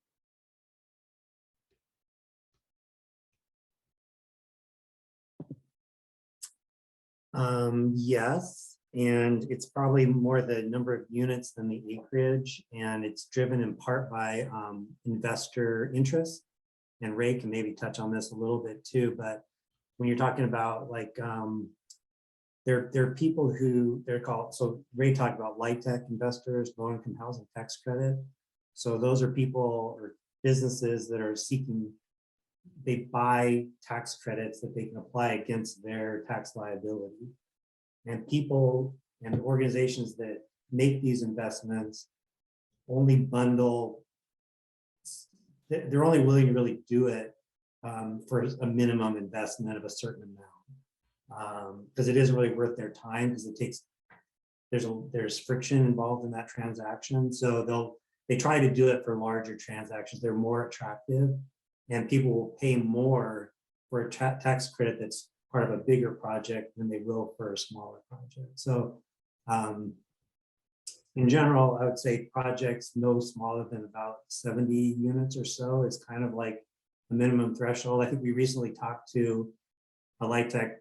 Yes, and it's probably more the number of units than the acreage, and it's driven in part by investor interest. And Ray can maybe touch on this a little bit too, but when you're talking about like, there are people who they're called, so Ray talked about light tech investors, low income housing tax credit. So those are people or businesses that are seeking, they buy tax credits that they can apply against their tax liability. And people and organizations that make these investments only bundle, they're only willing to really do it for a minimum investment of a certain amount. Because it isn't really worth their time, because it takes, there's friction involved in that transaction. So they try to do it for larger transactions. They're more attractive, and people will pay more for a tax credit that's part of a bigger project than they will for a smaller project. So in general, I would say projects no smaller than about 70 units or so is kind of like a minimum threshold. I think we recently talked to a light tech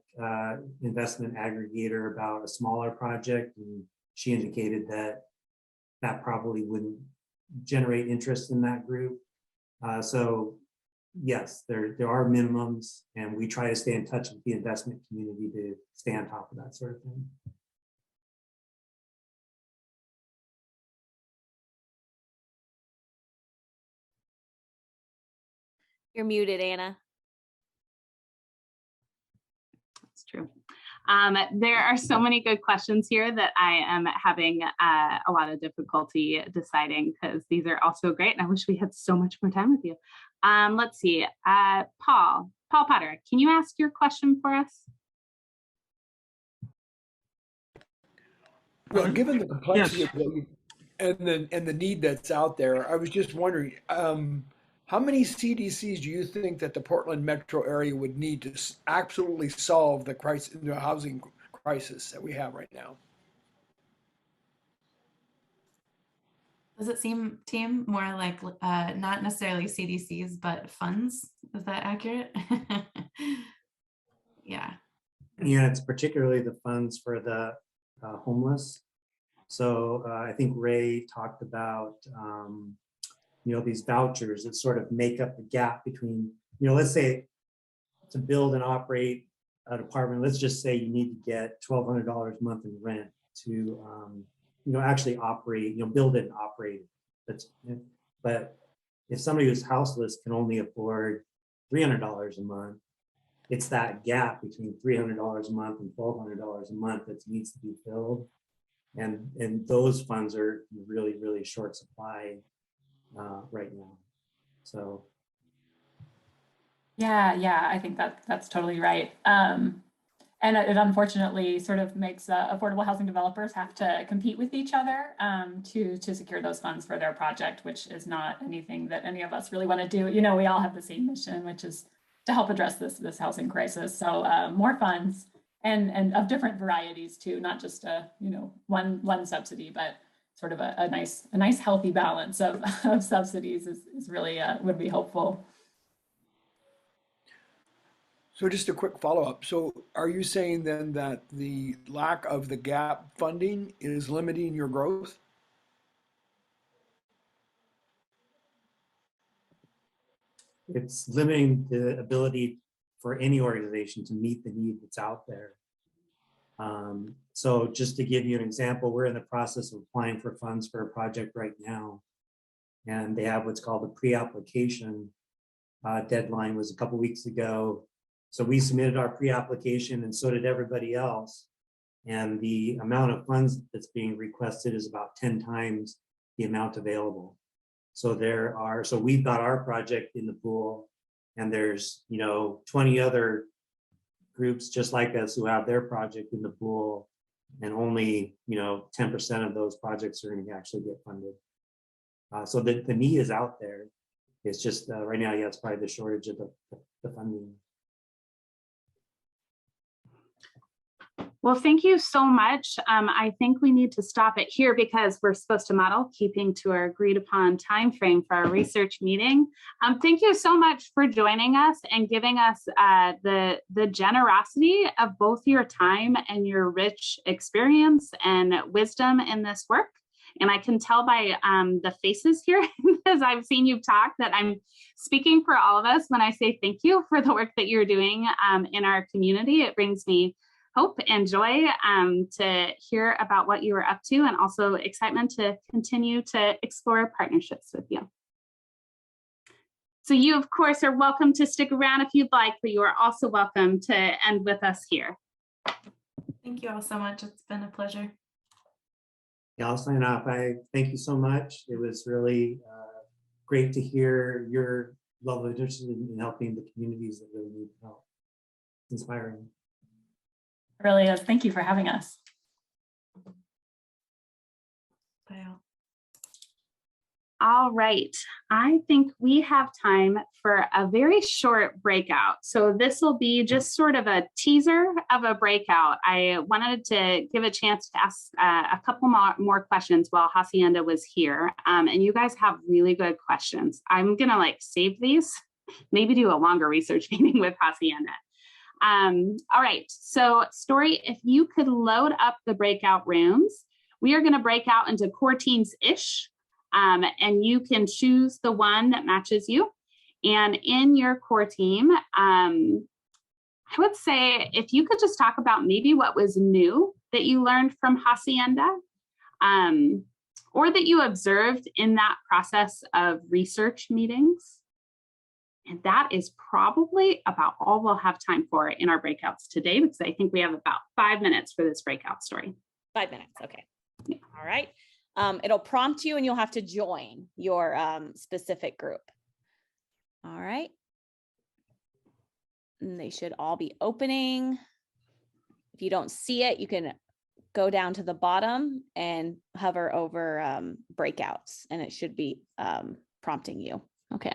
investment aggregator about a smaller project, and she indicated that that probably wouldn't generate interest in that group. So yes, there are minimums, and we try to stay in touch with the investment community to stay on top of that sort of thing. You're muted, Anna. That's true. There are so many good questions here that I am having a lot of difficulty deciding, because these are also great, and I wish we had so much more time with you. Let's see, Paul Potter, can you ask your question for us? Well, given the complexity of what you, and the need that's out there, I was just wondering, how many CDCs do you think that the Portland metro area would need to absolutely solve the crisis, the housing crisis that we have right now? Does it seem, team, more like not necessarily CDCs, but funds? Is that accurate? Yeah. Yeah, it's particularly the funds for the homeless. So I think Ray talked about, these vouchers that sort of make up the gap between, let's say to build and operate an apartment, let's just say you need to get $1,200 a month in rent to, actually operate, build it and operate it. But if somebody who's houseless can only afford $300 a month, it's that gap between $300 a month and $1,200 a month that needs to be filled. And those funds are really, really short supply right now. So. Yeah, I think that's totally right. And it unfortunately sort of makes affordable housing developers have to compete with each other to secure those funds for their project, which is not anything that any of us really want to do. We all have the same mission, which is to help address this housing crisis. So more funds and of different varieties too, not just one subsidy, but sort of a nice healthy balance of subsidies is really would be hopeful. So just a quick follow-up. So are you saying then that the lack of the gap funding is limiting your growth? It's limiting the ability for any organization to meet the need that's out there. So just to give you an example, we're in the process of applying for funds for a project right now. And they have what's called a pre-application deadline was a couple weeks ago. So we submitted our pre-application, and so did everybody else. And the amount of funds that's being requested is about 10 times the amount available. So so we've got our project in the pool, and there's 20 other groups just like us who have their project in the pool, and only 10% of those projects are going to actually get funded. So the need is out there. It's just right now, yeah, it's probably the shortage of the funding. Well, thank you so much. I think we need to stop it here because we're supposed to model keeping to our agreed upon time frame for our research meeting. Thank you so much for joining us and giving us the generosity of both your time and your rich experience and wisdom in this work. And I can tell by the faces here, as I've seen you talk, that I'm speaking for all of us when I say thank you for the work that you're doing in our community. It brings me hope and joy to hear about what you are up to, and also excitement to continue to explore partnerships with you. So you, of course, are welcome to stick around if you'd like, but you are also welcome to end with us here. Thank you all so much. It's been a pleasure. Yeah, I'll sign off. I thank you so much. It was really great to hear your level of interest in helping the communities that really need help. It's inspiring. It really is. Thank you for having us. Bye all. All right, I think we have time for a very short breakout. So this will be just sort of a teaser of a breakout. I wanted to give a chance to ask a couple more questions while Hacienda was here. And you guys have really good questions. I'm gonna save these, maybe do a longer research meeting with Hacienda. All right, so Story, if you could load up the breakout rooms, we are gonna break out into core teams-ish. And you can choose the one that matches you. And in your core team, I would say if you could just talk about maybe what was new that you learned from Hacienda, or that you observed in that process of research meetings. And that is probably about all we'll have time for in our breakouts today, because I think we have about 5 minutes for this breakout, Story. 5 minutes, okay. Yeah. All right. It'll prompt you and you'll have to join your specific group. All right. And they should all be opening. If you don't see it, you can go down to the bottom and hover over breakouts, and it should be prompting you. Okay.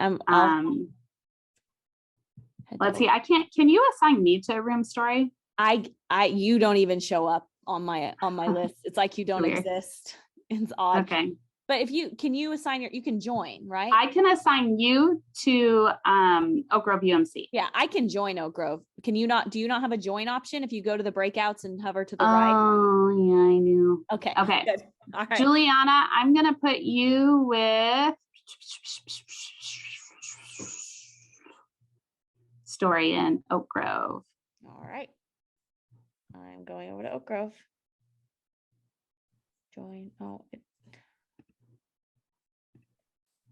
Let's see. Can you assign me to a room, Story? You don't even show up on my list. It's like you don't exist. It's odd. Okay. But can you assign you can join, right? I can assign you to Oak Grove UMC. Yeah, I can join Oak Grove. Do you not have a join option if you go to the breakouts and hover to the right? Oh, yeah, I knew. Okay. Okay. Good. All right. Juliana, I'm going to put you with Story in Oak Grove. All right. I'm going over to Oak Grove. Join. All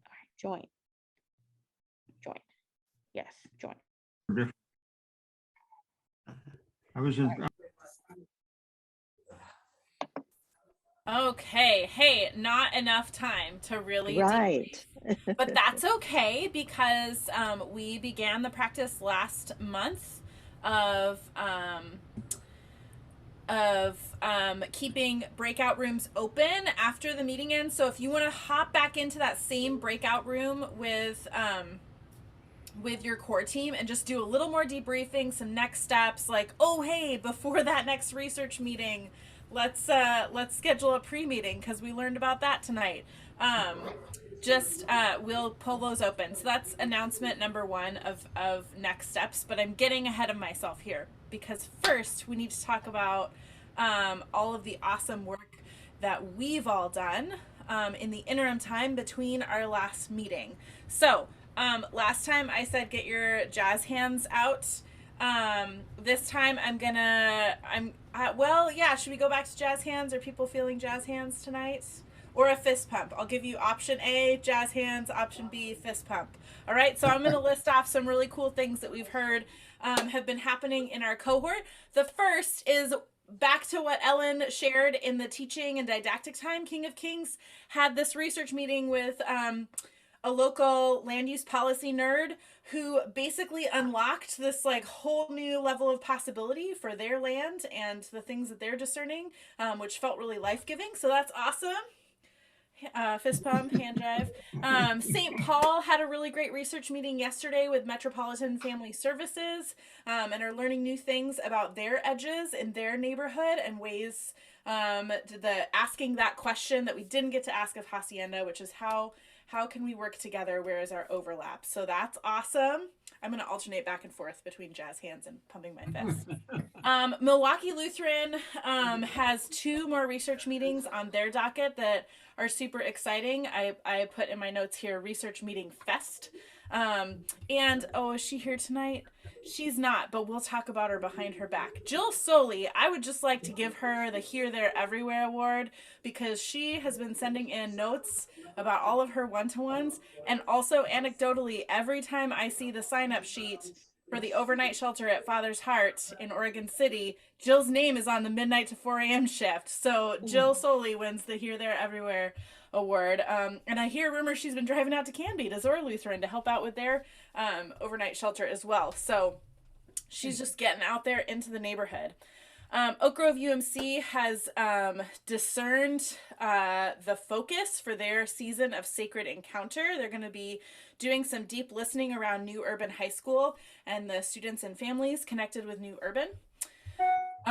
right, join. Yes, join. I was in. Okay, hey, not enough time to really Right. but that's okay, because we began the practice last month of keeping breakout rooms open after the meeting ends. So if you want to hop back into that same breakout room with your core team and just do a little more debriefing, some next steps, like, oh hey, before that next research meeting, let's schedule a pre-meeting because we learned about that tonight. We'll pull those open. So that's announcement number 1 of next steps, but I'm getting ahead of myself here because first we need to talk about all of the awesome work that we've all done in the interim time between our last meeting. So last time I said get your jazz hands out. This time should we go back to jazz hands? Are people feeling jazz hands tonight? Or a fist pump? I'll give you option A, jazz hands, option B, fist pump. All right, so I'm going to list off some really cool things that we've heard have been happening in our cohort. The first is back to what Ellen shared in the teaching and didactic time. King of Kings had this research meeting with a local land use policy nerd who basically unlocked this like whole new level of possibility for their land and the things that they're discerning, which felt really life-giving. So that's awesome. Fist pump, hand drive. St. Paul had a really great research meeting yesterday with Metropolitan Family Services, and are learning new things about their edges in their neighborhood and ways, asking that question that we didn't get to ask of Hacienda, which is how can we work together? Where is our overlap? So that's awesome. I'm going to alternate back and forth between jazz hands and pumping my fist. Milwaukee Lutheran has 2 more research meetings on their docket that are super exciting. I put in my notes here, research meeting fest. And, oh, is she here tonight? She's not, but we'll talk about her behind her back. Jill Soley, I would just like to give her the Here, There, Everywhere award because she has been sending in notes about all of her one-to-ones. And also, anecdotally, every time I see the sign-up sheet for the overnight shelter at Father's Heart in Oregon City, Jill's name is on the midnight to 4 a.m. shift. So Jill Soley wins the Here, There, Everywhere award. And I hear rumors she's been driving out to Canby to Zora Lutheran to help out with their overnight shelter as well. So she's just getting out there into the neighborhood. Oak Grove UMC has discerned the focus for their season of Sacred Encounter. They're going to be doing some deep listening around New Urban High School and the students and families connected with New Urban.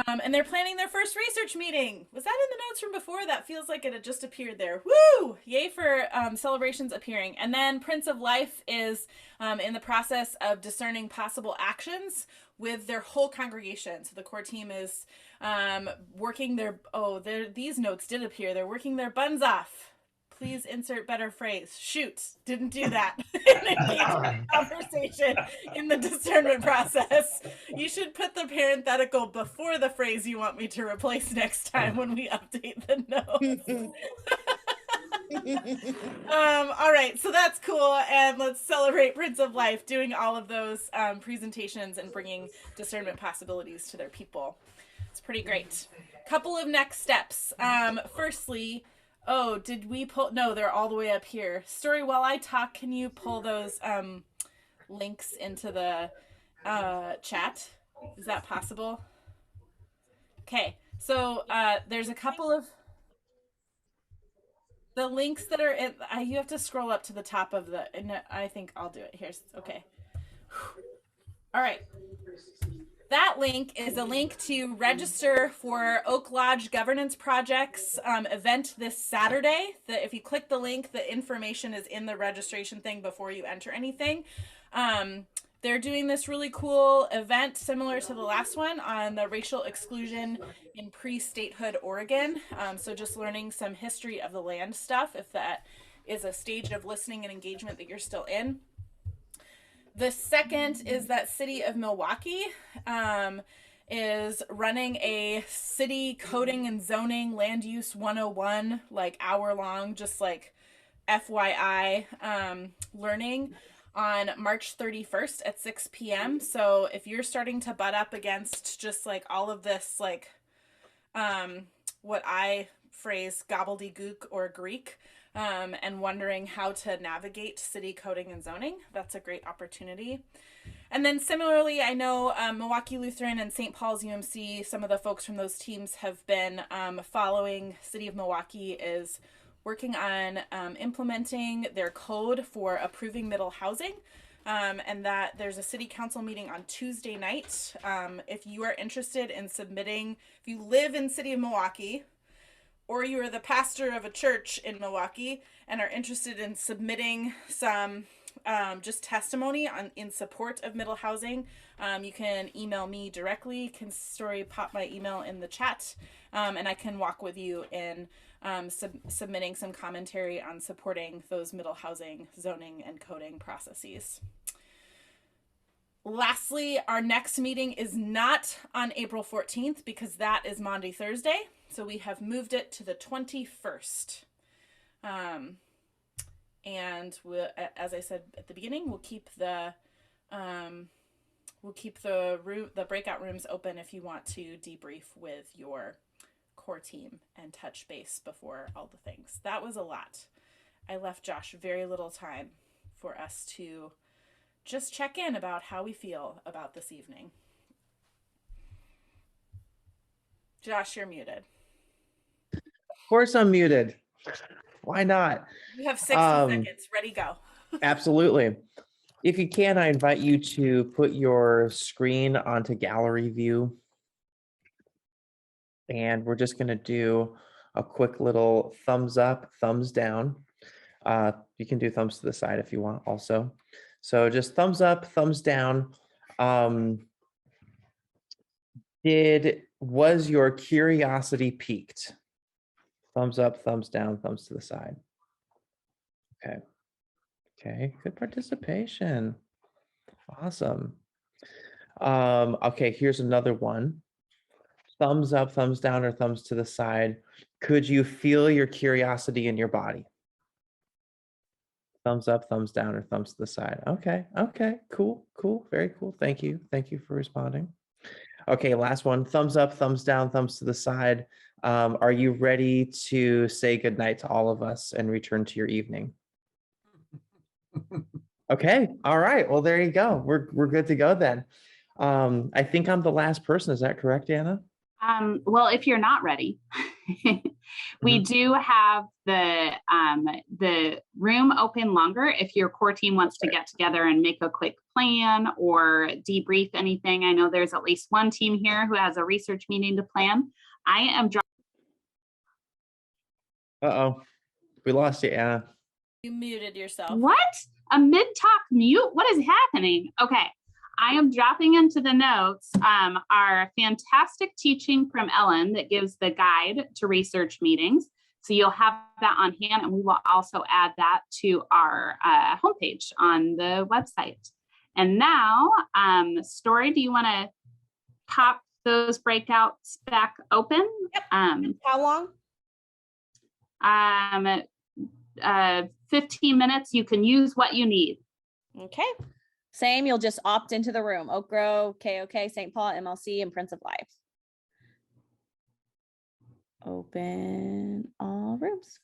And they're planning their first research meeting. Was that in the notes from before? That feels like it had just appeared there. Woo! Yay for celebrations appearing. And then Prince of Life is in the process of discerning possible actions with their whole congregation. So the core team is working these notes did appear. They're working their buns off. Please insert better phrase. Shoot, didn't do that. Conversation in the discernment process. You should put the parenthetical before the phrase you want me to replace next time when we update the notes. All right, so that's cool, and let's celebrate Prince of Life doing all of those presentations and bringing discernment possibilities to their people. It's pretty great. Couple of next steps. Firstly, oh, did we pull? No, they're all the way up here. Story, while I talk, can you pull those links into the chat? Is that possible? Okay, so there's a couple of the links that are in. You have to scroll up to the top of the. I think I'll do it. Here's okay. All right. That link is a link to register for Oak Lodge Governance Project's event this Saturday. If you click the link, the information is in the registration thing before you enter anything. They're doing this really cool event similar to the last one on the racial exclusion in pre-statehood Oregon. So just learning some history of the land stuff, if that is a stage of listening and engagement that you're still in. The second is that City of Milwaukee is running a city coding and zoning land use 101, like hour-long, just like FYI learning on March 31st at 6 p.m. So if you're starting to butt up against just like all of this, like what I phrase gobbledygook or Greek, and wondering how to navigate city coding and zoning, that's a great opportunity. And then similarly, I know Milwaukee Lutheran and St. Paul's UMC, some of the folks from those teams have been following. City of Milwaukee is working on implementing their code for approving middle housing, and that there's a city council meeting on Tuesday night. If you are interested in submitting, if you live in City of Milwaukee, or you are the pastor of a church in Milwaukee and are interested in submitting some just testimony in support of middle housing, you can email me directly. Can Story pop my email in the chat, and I can walk with you in submitting some commentary on supporting those middle housing zoning and coding processes. Lastly, our next meeting is not on April 14th because that is Maundy Thursday. So we have moved it to the 21st. And we'll, as I said at the beginning, we'll keep the breakout rooms open if you want to debrief with your core team and touch base before all the things. That was a lot. I left Josh very little time for us to just check in about how we feel about this evening. Josh, you're muted. Of course I'm muted. Why not? You have 60 seconds. Ready, go. Absolutely. If you can, I invite you to put your screen onto gallery view. And we're just going to do a quick little thumbs up, thumbs down. You can do thumbs to the side if you want also. So just thumbs up, thumbs down. Was your curiosity piqued? Thumbs up, thumbs down, thumbs to the side. Okay. Okay, good participation. Awesome. Okay, here's another one. Thumbs up, thumbs down, or thumbs to the side. Could you feel your curiosity in your body? Thumbs up, thumbs down, or thumbs to the side. Okay, okay, cool, cool, very cool. Thank you. Thank you for responding. Okay, last one. Thumbs up, thumbs down, thumbs to the side. Are you ready to say goodnight to all of us and return to your evening? Okay, all right. Well, there you go. We're good to go then. I think I'm the last person. Is that correct, Anna? Well, if you're not ready, we do have the room open longer if your core team wants to get together and make a quick plan or debrief anything. I know there's at least one team here who has a research meeting to plan. I am Uh-oh, we lost you, Anna. You muted yourself. What? A mid-talk mute? What is happening? Okay. I am dropping into the notes our fantastic teaching from Ellen that gives the guide to research meetings. So you'll have that on hand, and we will also add that to our homepage on the website. And now, Story, do you want to pop those breakouts back open? Yep. How long? 15 minutes. You can use what you need. Okay. Same, you'll just opt into the room. Oak Grove, KOK, St. Paul, MLC, and Prince of Life. Open all rooms.